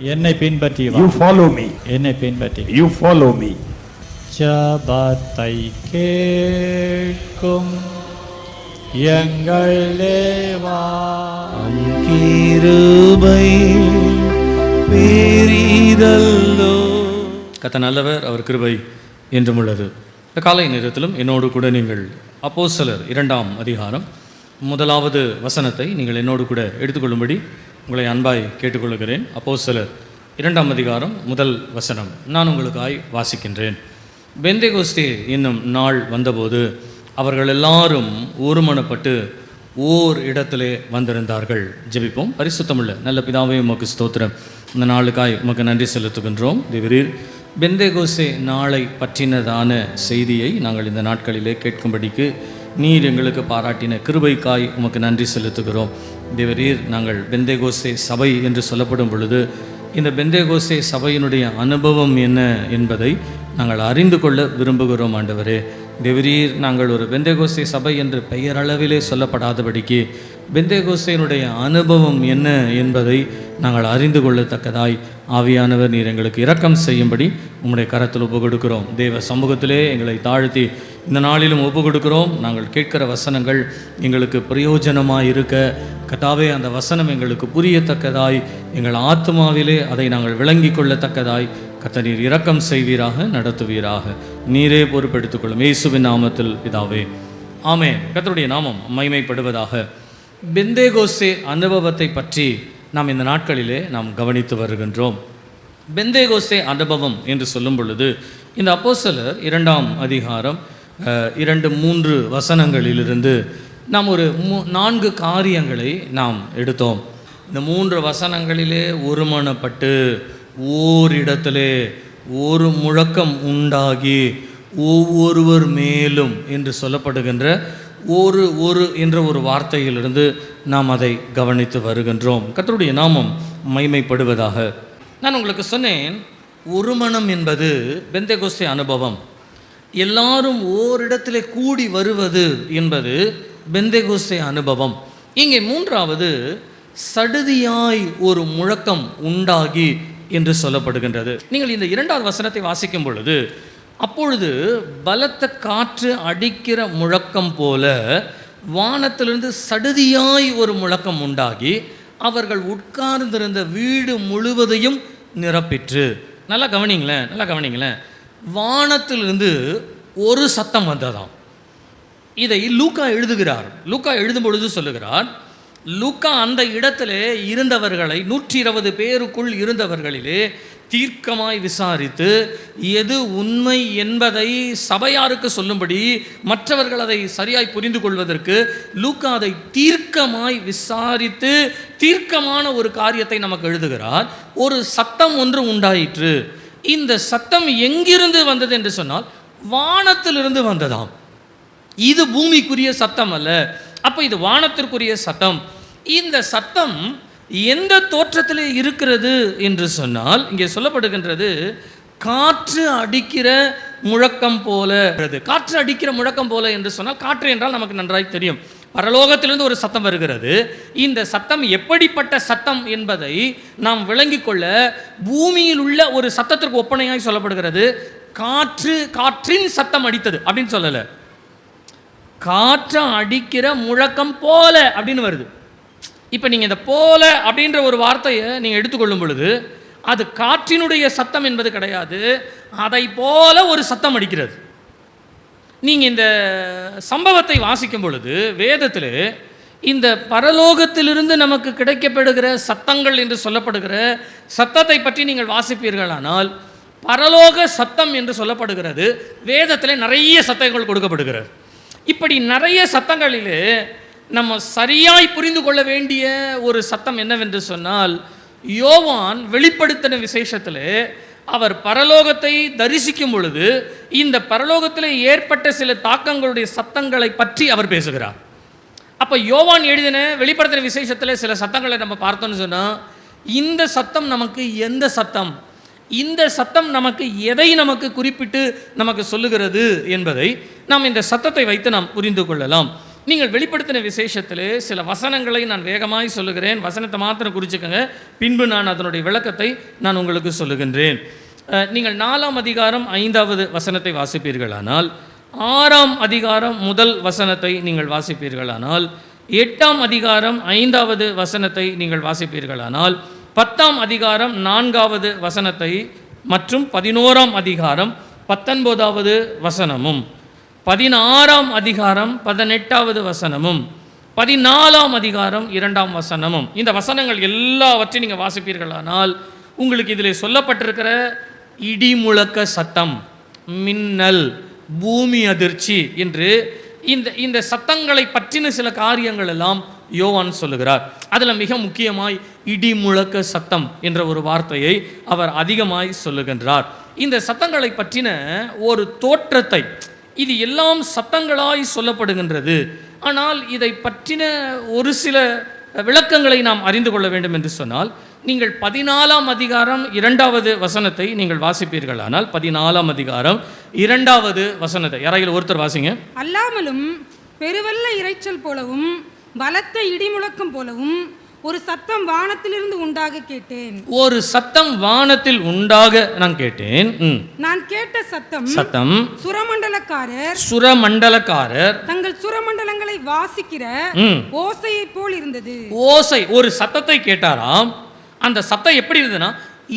என்னை பின்பற்றி வா. You follow me. என்னை பின்பற்றி. You follow me. ஜபத்தை கேட்கும் எங்கள் தேவா, கிருபை பெரிதல்லோ. கர்த்தர் நல்லவர், அவர் கிருபை என்றும் உள்ளது. இந்த காலை நேரத்திலும் என்னோடு கூட நீங்கள் அப்போஸ்தலர் 2ஆம் அதிகாரம் 1வது வசனத்தை நீங்கள் என்னோடு கூட எடுத்துக்கொள்ளும்படி உங்களை அன்பாய் கேட்டுக்கொள்கிறேன். அப்போஸ்தலர் 2ஆம் அதிகாரம் 1 வசனம் நான் உங்களுக்காய் வாசிக்கின்றேன். பெந்தேகோஸ்தே என்னும் நாள் வந்தபோது அவர்கள் எல்லாரும் ஒருமனப்பட்டு ஓர் இடத்திலே வந்திருந்தார்கள். ஜெபிப்போம். பரிசுத்தமுள்ள நல்ல பிதாவே, உமக்கு ஸ்தோத்திரம். இந்த நாளுக்காய் உமக்கு நன்றி செலுத்துகின்றோம். தேவரீர் பெந்தேகோஸ்தே நாளை பற்றினதான செய்தியை நாங்கள் இந்த நாட்களிலே கேட்கும்படிக்கு நீர் எங்களுக்கு பாராட்டின கிருபைக்காய் உமக்கு நன்றி செலுத்துகிறோம். தேவரீர், நாங்கள் பெந்தேகோஸ்தே சபை என்று சொல்லப்படும் பொழுது இந்த பெந்தேகோஸ்தே சபையினுடைய அனுபவம் என்ன என்பதை நாங்கள் அறிந்து கொள்ள விரும்புகிறோம். ஆண்டவரே தேவரீர், நாங்கள் ஒரு பெந்தேகோஸ்தே சபை என்று பெயரளவிலே சொல்லப்படாதபடிக்கு பெந்தேகோஸ்தேனுடைய அனுபவம் என்ன என்பதை நாங்கள் அறிந்து கொள்ளத்தக்கதாய் ஆவியானவர் நீர் எங்களுக்கு இரக்கம் செய்யும்படி உம்முடைய கரத்தில் ஒப்பு கொடுக்கிறோம். தேவ சமூகத்திலே எங்களை தாழ்த்தி இந்த நாளிலும் ஒப்பு கொடுக்கிறோம். நாங்கள் கேட்கிற வசனங்கள் எங்களுக்கு பிரயோஜனமாக இருக்க கர்த்தாவே, அந்த வசனம் எங்களுக்கு புரியத்தக்கதாய் எங்கள் ஆத்மாவிலே அதை நாங்கள் விளங்கி கொள்ளத்தக்கதாய் கர்த்தர் நீர் இரக்கம் செய்வீராக, நடத்துவீராக. நீரே பொறுப்பெடுத்துக்கொள்ளும். இயேசுவின் நாமத்தில் பிதாவே, ஆமென். கர்த்தருடைய நாமம் மகிமைப்படுவதாக. பெந்தேகோஸ்தே அனுபவத்தை பற்றி நாம் இந்த நாட்களிலே நாம் கவனித்து வருகின்றோம். பெந்தேகோஸ்தே அனுபவம் என்று சொல்லும் பொழுது இந்த அப்போஸ்தலர் 2ஆம் அதிகாரம் 2-3 வசனங்களிலிருந்து நாம் ஒரு 4 காரியங்களை நாம் எடுத்தோம். இந்த 3 வசனங்களிலே ஒருமனப்பட்டு ஓரிடத்திலே ஒரு முழக்கம் உண்டாகி ஒவ்வொருவர் மேலும் என்று சொல்லப்படுகின்ற ஒரு என்ற ஒரு வார்த்தையிலிருந்து நாம் அதை கவனித்து வருகின்றோம். கர்த்தருடைய நாமம் மகிமைப்படுவதாக. நான் உங்களுக்கு சொன்னேன், ஒருமனம் என்பது பெந்தேகோஸ்தே அனுபவம். எல்லாரும் ஓரிடத்திலே கூடி வருவது என்பது பெந்தேகோஸ்தே அனுபவம். இங்கே 3வது சடுதியாய் ஒரு முழக்கம் உண்டாகி என்று சொல்லப்படுகின்றது. நீங்கள் இந்த 2வது வசனத்தை வாசிக்கும் பொழுது, அப்பொழுது பலத்த காற்று அடிக்கிற முழக்கம் போல வானத்திலிருந்து சடுதியாய் ஒரு முழக்கம் உண்டாகி அவர்கள் உட்கார்ந்திருந்த வீடு முழுவதையும் நிரப்பிற்று. நல்லா கவனிங்களேன். வானத்திலிருந்து ஒரு சத்தம் வந்ததாம். இதை லூக்கா எழுதுகிறார். லூக்கா எழுதும் பொழுது சொல்லுகிறார், லூக்கா அந்த இடத்திலே இருந்தவர்களை 120 பேருக்குள் இருந்தவர்களிலே தீர்க்கமாய் விசாரித்து எது உண்மை என்பதை சபையாருக்கு சொல்லும்படி மற்றவர்கள் அதை சரியாய் புரிந்து கொள்வதற்கு லூக்கா அதை தீர்க்கமாய் விசாரித்து தீர்க்கமான ஒரு காரியத்தை நமக்கு எழுதுகிறார். ஒரு சத்தம் ஒன்று உண்டாயிற்று. இந்த சத்தம் எங்கிருந்து வந்தது என்று சொன்னால் வானத்திலிருந்து வந்ததாம். இது பூமிக்குரிய சத்தம் அல்ல. அப்போ இது வானத்திற்குரிய சத்தம். இந்த சத்தம் எந்த தோற்றத்திலே இருக்கிறது என்று சொன்னால் இங்கே சொல்லப்படுகின்றது, காற்று அடிக்கிற முழக்கம் போல. காற்று அடிக்கிற முழக்கம் போல என்று சொன்னால், காற்று என்றால் நமக்கு நன்றாய் தெரியும், பரலோகத்திலிருந்து ஒரு சத்தம் வருகிறது. இந்த சத்தம் எப்படிப்பட்ட சத்தம் என்பதை நாம் விளங்கிக் கொள்ள பூமியில் உள்ள ஒரு சத்தத்திற்கு ஒப்பனையாய் சொல்லப்படுகிறது. காற்றின் சத்தம் அடித்தது அப்படின்னு சொல்லலை, காற்று அடிக்கிற முழக்கம் போல அப்படின்னு வருது. இப்போ நீங்கள் இந்த போல அப்படின்ற ஒரு வார்த்தையை நீங்கள் எடுத்துக்கொள்ளும் பொழுது அது காற்றினுடைய சத்தம் என்பது கிடையாது, அதை போல ஒரு சத்தம் அடிக்கிறது. நீங்கள் இந்த சம்பவத்தை வாசிக்கும் பொழுது வேதத்தில் இந்த பரலோகத்திலிருந்து நமக்கு கிடைக்கப்படுகிற சத்தங்கள் என்று சொல்லப்படுகிற சத்தத்தை பற்றி நீங்கள் வாசிப்பீர்களானால், பரலோக சத்தம் என்று சொல்லப்படுகிறது. வேதத்தில் நிறைய சத்தங்கள் கொடுக்கப்படுகிறது. இப்படி நிறைய சத்தங்களிலே நம்ம சரியாய் புரிந்து கொள்ள வேண்டிய ஒரு சத்தம் என்னவென்று சொன்னால், யோவான் வெளிப்படுத்தின விசேஷத்தில் அவர் பரலோகத்தை தரிசிக்கும் பொழுது இந்த பரலோகத்தில் ஏற்பட்ட சில தாக்கங்களுடைய சத்தங்களை பற்றி அவர் பேசுகிறார். அப்போ யோவான் எழுதின வெளிப்படுத்தின விசேஷத்தில் சில சத்தங்களை நம்ம பார்த்தோன்னு சொன்னால், இந்த சத்தம் நமக்கு எந்த சத்தம், இந்த சத்தம் நமக்கு எதை நமக்கு குறிப்பிட்டு நமக்கு சொல்லுகிறது என்பதை நாம் இந்த சத்தத்தை வைத்து நாம் புரிந்து கொள்ளலாம். நீங்கள் வெளிப்படுத்தின விசேஷத்திலே சில வசனங்களை நான் வேகமாய் சொல்லுகிறேன். வசனத்தை மாத்திரம் குறிச்சுக்கங்க, பின்பு நான் அதனுடைய விளக்கத்தை நான் உங்களுக்கு சொல்லுகின்றேன். நீங்கள் 4ஆம் அதிகாரம் 5வது வசனத்தை வாசிப்பீர்களானால், 6ஆம் அதிகாரம் 1 வசனத்தை நீங்கள் வாசிப்பீர்களானால், 8ஆம் அதிகாரம் 5வது வசனத்தை நீங்கள் வாசிப்பீர்களானால், 10ஆம் அதிகாரம் 4வது வசனத்தை மற்றும் 11ஆம் அதிகாரம் 19வது வசனமும், 16ஆம் அதிகாரம் 18வது வசனமும், 14ஆம் அதிகாரம் 2ஆம் வசனமும், இந்த வசனங்கள் எல்லாவற்றையும் நீங்கள் வாசிப்பீர்களானால் உங்களுக்கு இதில் சொல்லப்பட்டிருக்கிற இடி முழக்க சத்தம், மின்னல், பூமி அதிர்ச்சி என்று இந்த சத்தங்களை பற்றின சில காரியங்கள் எல்லாம் யோவான் சொல்லுகிறார். அதில் மிக முக்கியமாய் இடி முழக்க சத்தம் என்ற ஒரு வார்த்தையை அவர் அதிகமாய் சொல்லுகின்றார். இந்த சத்தங்களை பற்றின ஒரு தோற்றத்தை, இது எல்லாம் சத்தங்களாய் சொல்லப்படுகின்றது, ஆனால் இதை பற்றின ஒரு சில விளக்கங்களை நாம் அறிந்து கொள்ள வேண்டும் என்று சொன்னால், நீங்கள் 14ஆம் அதிகாரம் 2வது வசனத்தை நீங்கள் வாசிப்பீர்களானால், 14ஆம் அதிகாரம் 2வது வசனத்தை யாராவது ஒருத்தர் வாசிங்க. அல்லாமலும் பெருவெள்ள இரைச்சல் போலவும் பலத்த இடிமுழக்கம் போலவும் ஒரு சத்தம் வானத்திலிருந்து உண்டாக கேட்டேன். ஒரு சத்தம் வானத்தில் உண்டாக நான் கேட்டேன். நான் கேட்ட சத்தம் சுரமண்டலக்காரர் தங்கள் சுரமண்டலங்களை வாசிக்கிற ஓசையை போல் இருந்தது. ஓசை, ஒரு சத்தத்தை கேட்டாராம். அந்த சத்தம் எப்படி இருந்ததுன்னா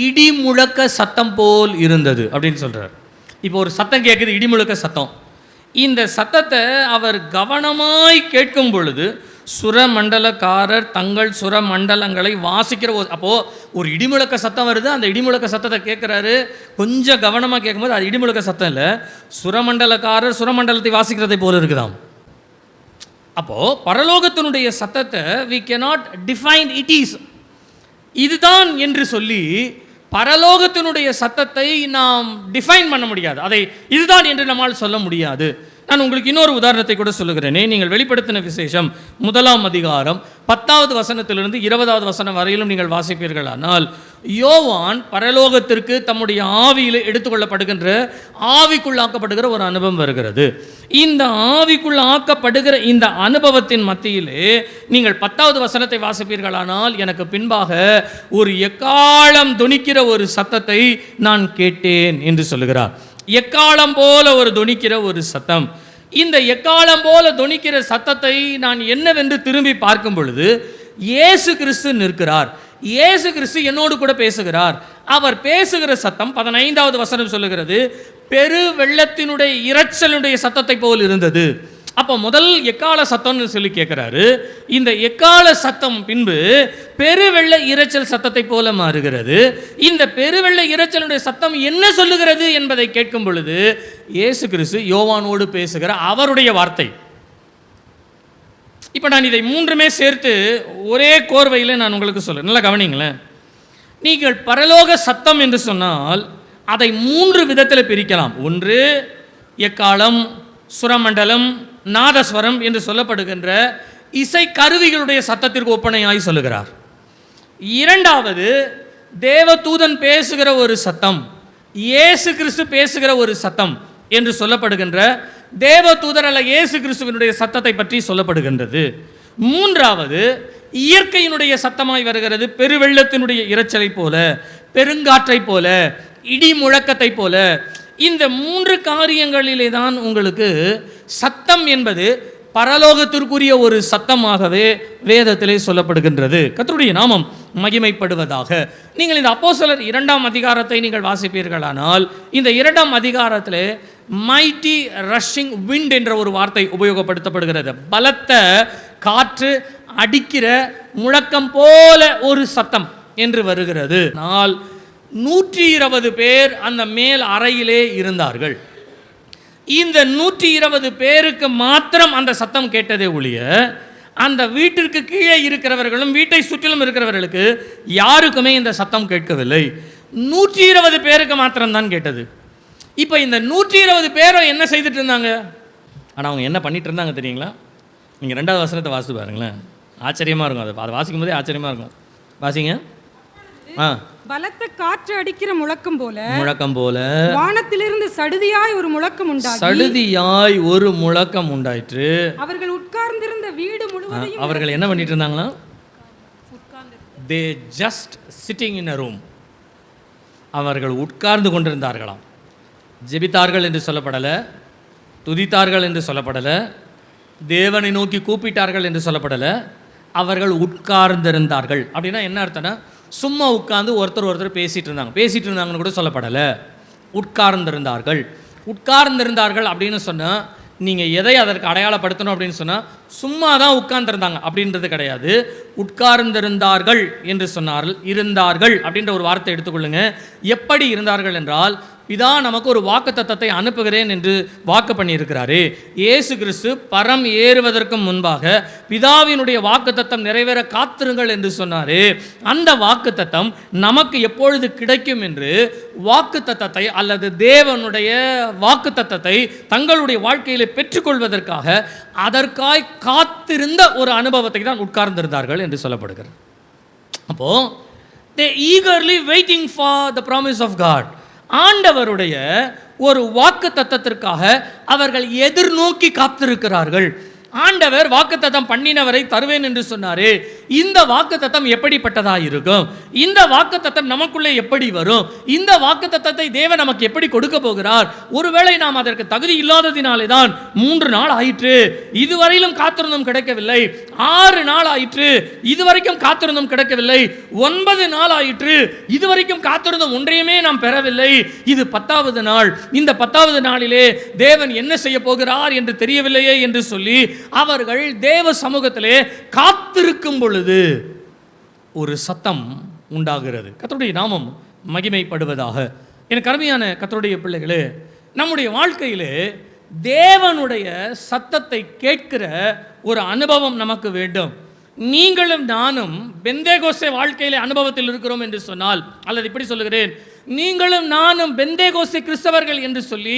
இடி முழக்க சத்தம் போல் இருந்தது அப்படின்னு சொல்றார். இப்போ ஒரு சத்தம் கேட்குது, இடி முழக்க சத்தம். இந்த சத்தத்தை அவர் கவனமாய் கேட்கும் பொழுது சுரமண்டலக்காரர் தங்கள் சுரமண்டலங்களை வாசிக்கிற, அப்போது ஒரு இடிமுழக்க சத்தம் வருது, அந்த இடிமுழக்க சத்தத்தை கேட்குறாரு. கொஞ்சம் கவனமாக கேட்கும்போது அது இடிமுழக்க சத்தம் இல்லை, சுரமண்டலக்காரர் சுரமண்டலத்தை வாசிக்கிறதை போல இருக்குதாம். அப்போது பரலோகத்தினுடைய சத்தத்தை we cannot define it is, இதுதான் என்று சொல்லி பரலோகத்தினுடைய சத்தத்தை நாம் டிஃபைன் பண்ண முடியாது, அதை இதுதான் என்று நம்மால் சொல்ல முடியாது. நான் உங்களுக்கு இன்னொரு உதாரணத்தை கூட சொல்லுகிறேனே. நீங்கள் வெளிப்படுத்தின விசேஷம் 1ஆம் அதிகாரம் 10வது வசனத்திலிருந்து 20வது வசனம் வரையிலும் நீங்கள் வாசிப்பீர்களானால், யோவான் பரலோகத்திற்கு தம்முடைய ஆவியில் எடுத்துக்கொள்ளப்படுகின்ற, ஆவிக்குள்ளாக்கப்படுகிற ஒரு அனுபவம் வருகிறது. இந்த ஆவிக்குள் ஆக்கப்படுகிற இந்த அனுபவத்தின் மத்தியிலே நீங்கள் 10வது வசனத்தை வாசிப்பீர்களானால், எனக்கு பின்பாக ஒரு எக்காளம் தொனிக்கிற ஒரு சத்தத்தை நான் கேட்டேன் என்று சொல்லுகிறார். எக்காளம் போல ஒரு தொனிக்கிற ஒரு சத்தம். இந்த எக்காளம் போல தொனிக்கிற சத்தத்தை நான் என்னவென்று திரும்பி பார்க்கும் பொழுது இயேசு கிறிஸ்து நிற்கிறார். இயேசு கிறிஸ்து என்னோடு கூட பேசுகிறார். அவர் பேசுகிற சத்தம் 15வது வசனம் சொல்லுகிறது, பெரு வெள்ளத்தினுடைய இரைச்சலுடைய சத்தத்தை போல் இருந்தது. அப்போ முதல் எக்கால சத்தம்னு சொல்லி கேட்குறாரு. இந்த எக்கால சத்தம் பின்பு பெருவெள்ள இரைச்சல் சத்தத்தை போல மாறுகிறது. இந்த பெருவெள்ள இரைச்சலுடைய சத்தம் என்ன சொல்லுகிறது என்பதை கேட்கும் பொழுது இயேசு கிறிஸ்து யோவானோடு பேசுகிற அவருடைய வார்த்தை. இப்போ நான் இதை மூன்றுமே சேர்த்து ஒரே கோர்வையில் நான் உங்களுக்கு சொல்கிறேன், நல்லா கவனிங்களேன். நீங்கள் பரலோக சத்தம் என்று சொன்னால் அதை 3 விதத்தில் பிரிக்கலாம். ஒன்று எக்காலம், சுரமண்டலம், நாதஸ்வரம் என்று சொல்லப்படுகின்ற இசை கருவிகளுடைய சத்தத்திற்கு ஒப்பனையாய் சொல்லுகிறார். இரண்டாவது தேவதூதன் பேசுகிற ஒரு சத்தம், இயேசு கிறிஸ்து பேசுகிற ஒரு சத்தம் என்று சொல்லப்படுகின்ற தேவதூதர் அல்ல இயேசு கிறிஸ்துவினுடைய சத்தத்தை பற்றி சொல்லப்படுகின்றது. மூன்றாவது இயற்கையினுடைய சத்தமாய் வருகிறது, பெருவெள்ளத்தினுடைய இரைச்சலை போல, பெருங்காற்றை போல, இடி முழக்கத்தை போல. இந்த 3 காரியங்களிலே தான் உங்களுக்கு சத்தம் என்பது பரலோகத்திற்குரிய ஒரு சத்தமாகவே வேதத்திலே சொல்லப்படுகின்றது. கர்த்தருடைய நாமம் மகிமைப்படுவதாக. நீங்கள் இந்த அப்போஸ்தலர் 2ஆம் அதிகாரத்தை நீங்கள் வாசிப்பீர்களானால், இந்த 2ஆம் அதிகாரத்திலே மைட்டி ரஷ்ஷிங் விண்ட் என்ற ஒரு வார்த்தை உபயோகப்படுத்தப்படுகிறது. பலத்த காற்று அடிக்கிற முழக்கம் போல ஒரு சத்தம் என்று வருகிறது. ஆனால் 120 பேர் அந்த மேல் அறையிலே இருந்தார்கள். இந்த 120 பேருக்கு மாத்திரம் அந்த சத்தம் கேட்டதே ஒழிய அந்த வீட்டிற்கு கீழே இருக்கிறவர்களும் வீட்டை சுற்றிலும் இருக்கிறவர்களுக்கு யாருக்குமே இந்த சத்தம் கேட்கவில்லை. 120 பேருக்கு மாத்திரம்தான் கேட்டது. இப்போ இந்த 120 பேரும் என்ன செய்துட்டு இருந்தாங்க? ஆனால் அவங்க என்ன பண்ணிட்டு இருந்தாங்க தெரியுங்களா? நீங்கள் 2வது வசனத்தை வாசித்து பாருங்களேன், ஆச்சரியமாக இருக்கும். அதை வாசிக்கும் போதே ஆச்சரியமாக இருக்கும். வாசிங்க. பலத்த காற்று அடிக்கிற முழக்கம் போல வானத்திலிருந்து சடுதியாய் ஒரு முழக்கம் உண்டாயிற்று. அவர்கள் உட்கார்ந்த வீடு முழுவதையும் அவர்கள் என்ன பண்ணிட்டு இருந்தாங்களா? They just sitting in a room. அவர்கள் உட்கார்ந்து கொண்டிருந்தார்களாம். ஜெபித்தார்கள் என்று சொல்லப்படலை, துதித்தார்கள் என்று சொல்லப்படலை, தேவனை நோக்கி கூப்பிட்டார்கள் என்று சொல்லப்படலை. அவர்கள் உட்கார்ந்திருந்தார்கள். அப்படின்னா என்ன அர்த்தம்னா, சும்மா உட்கார்ந்து ஒருத்தர் பேசிகிட்டு இருந்தாங்கன்னு கூட சொல்லப்படலை. உட்கார்ந்திருந்தார்கள். உட்கார்ந்திருந்தார்கள் அப்படின்னு சொன்னால் நீங்கள் எதை அதற்கு அடையாளப்படுத்தணும் அப்படின்னு சொன்னால், சும்மா தான் உட்கார்ந்துருந்தாங்க அப்படின்றது கிடையாது. உட்கார்ந்திருந்தார்கள் என்று சொன்னார்கள். இருந்தார்கள் அப்படின்ற ஒரு வார்த்தை எடுத்துக்கொள்ளுங்க. எப்படி இருந்தார்கள் என்றால், பிதா நமக்கு ஒரு வாக்குத்தத்தத்தை அனுப்புகிறேன் என்று வாக்கு பண்ணியிருக்கிறாரு. இயேசு கிறிஸ்து பரம் ஏறுவதற்கு முன்பாக பிதாவினுடைய வாக்குத்தத்தம் நிறைவேற காத்திருங்கள் என்று சொன்னார். அந்த வாக்குத்தத்தம் நமக்கு எப்பொழுது கிடைக்கும் என்று வாக்குத்தத்தத்தை அல்லது தேவனுடைய வாக்குத்தத்தத்தை தங்களுடைய வாழ்க்கையில் பெற்றுக்கொள்வதற்காக அதற்காய் காத்திருந்த ஒரு அனுபவத்தை தான் உட்கார்ந்திருந்தார்கள் என்று சொல்லப்படுகிறது. அப்போ they eagerly waiting for the promise of God. ஆண்டவருடைய ஒரு வாக்கு தத்தத்திற்காக அவர்கள் எதிர்நோக்கி காத்திருக்கிறார்கள். ஆண்டவர் வாக்குத்தத்தம் பண்ணினவரை தருவேன் என்று சொன்னாரே, இந்த வாக்குத்தத்தம் எப்படிப்பட்டதா இருக்கும்? இந்த வாக்குத்தத்தம் நமக்குள்ளே எப்படி வரும்? இந்த வாக்குத்தத்தத்தை தேவன் நமக்கு எப்படி கொடுக்க போகிறார்? ஒருவேளை நாம் அதற்கு தகுதி இல்லாததினாலே தான் 3 நாள் ஆயிற்று, இதுவரையிலும் காத்திருந்தும் கிடைக்கவில்லை. 6 நாள் ஆயிற்று, இதுவரைக்கும் காத்திருந்தும் கிடைக்கவில்லை. 9 நாள் ஆயிற்று, இதுவரைக்கும் காத்திருந்தும் ஒன்றையுமே நாம் பெறவில்லை. இது 10வது நாள். இந்த 10வது நாளிலே தேவன் என்ன செய்ய போகிறார் என்று தெரியவில்லையே என்று சொல்லி அவர்கள் தேவ சமூகத்திலே காத்திருக்கும் பொழுது ஒரு சத்தம் உண்டாகிறது. கர்த்தருடைய நாமம் மகிமைப்படுவதாக. எனக்கு அருமையான கர்த்தருடைய பிள்ளைகளே, நம்முடைய வாழ்க்கையிலே தேவனுடைய சத்தத்தை கேட்கிற ஒரு அனுபவம் நமக்கு வேண்டும். நீங்களும் நானும் பெந்தேகோஸ்தே வாழ்க்கையிலே அனுபவத்தில் இருக்கிறோம் என்று சொன்னால், அல்லது இப்படி சொல்லுகிறேன், நீங்களும் நானும் பெந்தேகோஸ்தே கிறிஸ்தவர்கள் என்று சொல்லி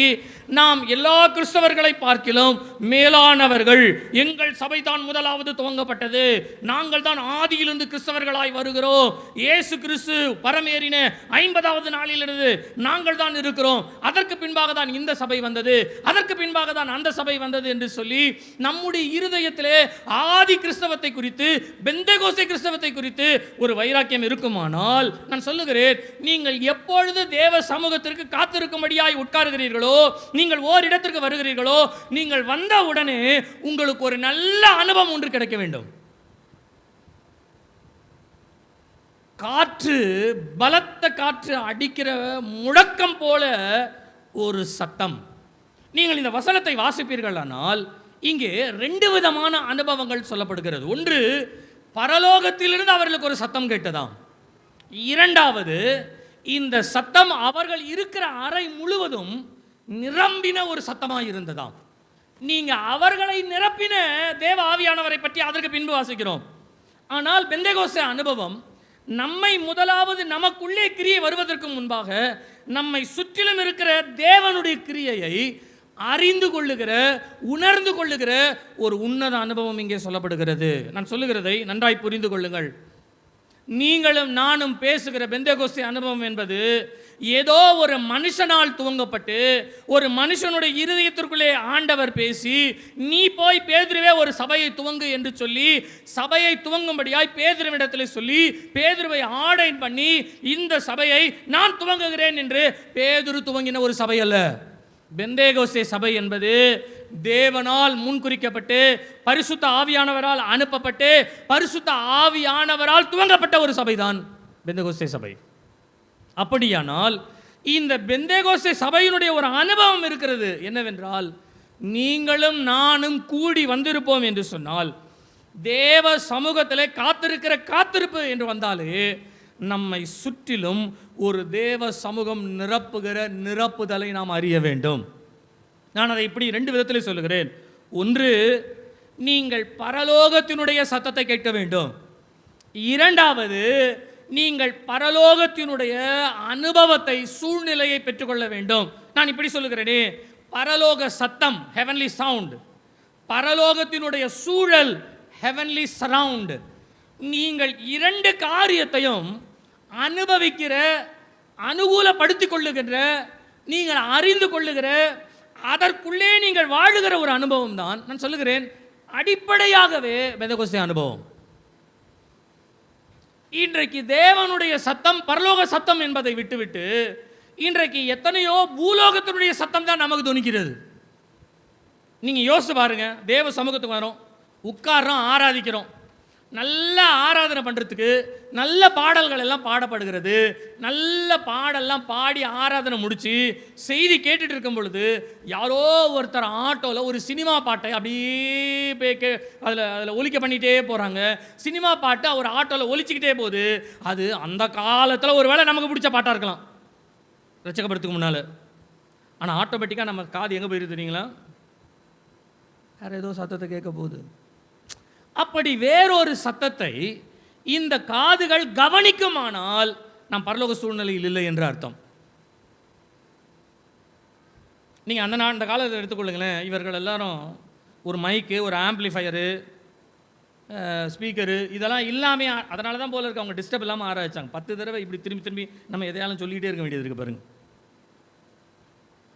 நாம் எல்லா கிறிஸ்தவர்களை பார்க்கிலும் மேலானவர்கள். எங்கள் சபை தான் முதலாவது துவங்கப்பட்டது, நாங்கள் தான் ஆதியிலிருந்து கிறிஸ்தவர்களாய் வருகிறோம், இயேசு கிறிஸ்து பரமேறின 50வது நாளிலிருந்து நாங்கள் தான் இருக்கிறோம், அதற்கு பின்பாக தான் இந்த சபை வந்தது, அதற்கு பின்பாக தான் அந்த சபை வந்தது என்று சொல்லி நம்முடைய இருதயத்திலே ஆதி கிறிஸ்தவத்தை குறித்து, பெந்தேகோஸ்தே கிறிஸ்தவத்தை குறித்து ஒரு வைராக்கியம் இருக்குமானால், நான் சொல்லுகிறேன், நீங்கள் எப்பொழுது தேவ சமூகத்திற்கு காத்திருக்கும்படியாய் உட்காருகிறீர்களோ, நீங்கள் ஓரிடத்திற்கு வருகிறீர்களோ, நீங்கள் வந்த உடனே உங்களுக்கு ஒரு நல்ல அனுபவம் ஒன்று கிடைக்க வேண்டும். காற்று, பலத்த காற்று அடிக்கிற முழக்கம் போல ஒரு சத்தம். நீங்கள் இந்த வசனத்தை வாசிப்பீர்களானால் இங்கே 2 விதமான அனுபவங்கள் சொல்லப்படுகிறது. ஒன்று, பரலோகத்திலிருந்து அவர்களுக்கு ஒரு சத்தம் கேட்டதாம். இரண்டாவது, இந்த சத்தம் அவர்கள் இருக்கிற அறை முழுவதும் நிரம்பின ஒரு சத்தமாக இருந்ததாம். நீங்க அவர்களை நிரப்பின தேவ ஆவியானவரை பற்றி அதற்கு பின்பு வாசிக்கிறோம். ஆனால் பெந்தேகோஸ்தே அனுபவம் நம்மை முதலாவது நமக்குள்ளே கிரியை வருவதற்கு முன்பாக நம்மை சுற்றிலும் இருக்கிற தேவனுடைய கிரியையை அறிந்து கொள்ளுகிற, உணர்ந்து கொள்ளுகிற ஒரு உன்னத அனுபவம் இங்கே சொல்லப்படுகிறது. நான் சொல்லுகிறதை நன்றாய் புரிந்து கொள்ளுங்கள். நீங்களும் நானும் பேசுகிற பெந்தேகோஸ்தே அனுபவம் என்பது ஏதோ ஒரு மனுஷனால் துவங்கப்பட்டு ஒரு மனுஷனுடைய இருதயத்திற்குள்ளே ஆண்டவர் பேசி, நீ போய் பேதுருவே ஒரு சபையை துவங்கு என்று சொல்லி சபையை துவங்கும்படியாய் பேதுருவிடத்தில் சொல்லி பேதுருவை ஆர்டைன் பண்ணி இந்த சபையை நான் துவங்குகிறேன் என்று பேதுரு துவங்கின ஒரு சபை அல்ல. பெந்தேகோஸ்தே சபை என்பது தேவனால் முன்குறிக்கப்பட்டு பரிசுத்த ஆவியானவரால் அனுப்பப்பட்டு பரிசுத்த ஆவியானவரால் துவங்கப்பட்ட ஒரு சபைதான் பெந்தேகோஸ்தே சபை. அப்படியானால் இந்த பெந்தேகோஸ்தே சபையினுடைய ஒரு அனுபவம் இருக்கிறது. என்னவென்றால், நீங்களும் நானும் கூடி வந்திருப்போம் என்று சொன்னால், தேவ சமூகத்திலே காத்திருக்கிற காத்திருப்பு என்று வந்தாலே நம்மை சுற்றிலும் ஒரு தேவ சமூகம் நிரப்புகிற நிரப்புதலை நாம் அறிய வேண்டும். நான் அதை இப்படி 2 விதத்தில் சொல்லுகிறேன். ஒன்று, நீங்கள் பரலோகத்தினுடைய சத்தத்தை கேட்க வேண்டும். இரண்டாவது, நீங்கள் பரலோகத்தினுடைய அனுபவத்தை, சூழ்நிலையை பெற்றுக்கொள்ள வேண்டும். நான் இப்படி சொல்லுகிறேனே, பரலோக சத்தம், ஹெவன்லி சவுண்ட், பரலோகத்தினுடைய சூழல், ஹெவன்லி சரவுண்ட். நீங்கள் 2 காரியத்தையும் அனுபவிக்கிற, அனுகூலப்படுத்திக் கொள்ளுகின்ற, நீங்கள் அறிந்து கொள்ளுகிற, அதற்குள்ளே நீங்கள் வாழுகிற ஒரு அனுபவம் தான் நான் சொல்லுகிறேன் அடிப்படையாகவே பெந்தெகோஸ்தே அனுபவம். இன்றைக்கு தேவனுடைய சத்தம் பரலோக சத்தம் என்பதை விட்டுவிட்டு இன்றைக்கு எத்தனையோ பூலோகத்தினுடைய சத்தம் தான் நமக்கு துணிக்கிறது. நீங்கள் யோசிச்சு பாருங்க, தேவ சமூகத்துக்கு வரோம், உட்கார்றோம், ஆராதிக்கிறோம். நல்ல ஆராதனை பண்ணுறதுக்கு நல்ல பாடல்கள் எல்லாம் பாடப்படுகிறது. நல்ல பாடெல்லாம் பாடி ஆராதனை முடித்து செய்தி கேட்டுட்டு இருக்கும் பொழுது யாரோ ஒருத்தர் ஆட்டோவில் ஒரு சினிமா பாட்டை அப்படியே அதில் ஒலிக்க பண்ணிகிட்டே போகிறாங்க. சினிமா பாட்டு அவர் ஆட்டோவில் ஒலிச்சிக்கிட்டே போகுது. அது அந்த காலத்தில் ஒரு வேளை நமக்கு பிடிச்ச பாட்டாக இருக்கலாம் ரட்சகப்படுறதுக்கு முன்னால். ஆனால் ஆட்டோமேட்டிக்காக நம்ம காது எங்கே போயிருக்கு தெரியுங்களா? வேறு ஏதோ சத்தத்தை கேட்க போகுது. அப்படி வேறொரு சத்தத்தை இந்த காதுகள் கவனிக்குமானால் நாம் பரலோக சூழ்நிலையில் இல்லை என்று அர்த்தம். நீங்கள் அந்த காலத்தை எடுத்துக்கொள்ளுங்களேன். இவர்கள் எல்லாரும் ஒரு மைக்கு, ஒரு ஆம்பிளிஃபையரு, ஸ்பீக்கரு இதெல்லாம் இல்லாமல், அதனால தான் போல இருக்கு அவங்க டிஸ்டர்ப் இல்லாமல் ஆராய்ச்சாங்க. 10 தடவை இப்படி திரும்பி திரும்பி நம்ம எதையாலும் சொல்லிகிட்டே இருக்க வேண்டியது இருக்குது பாருங்க.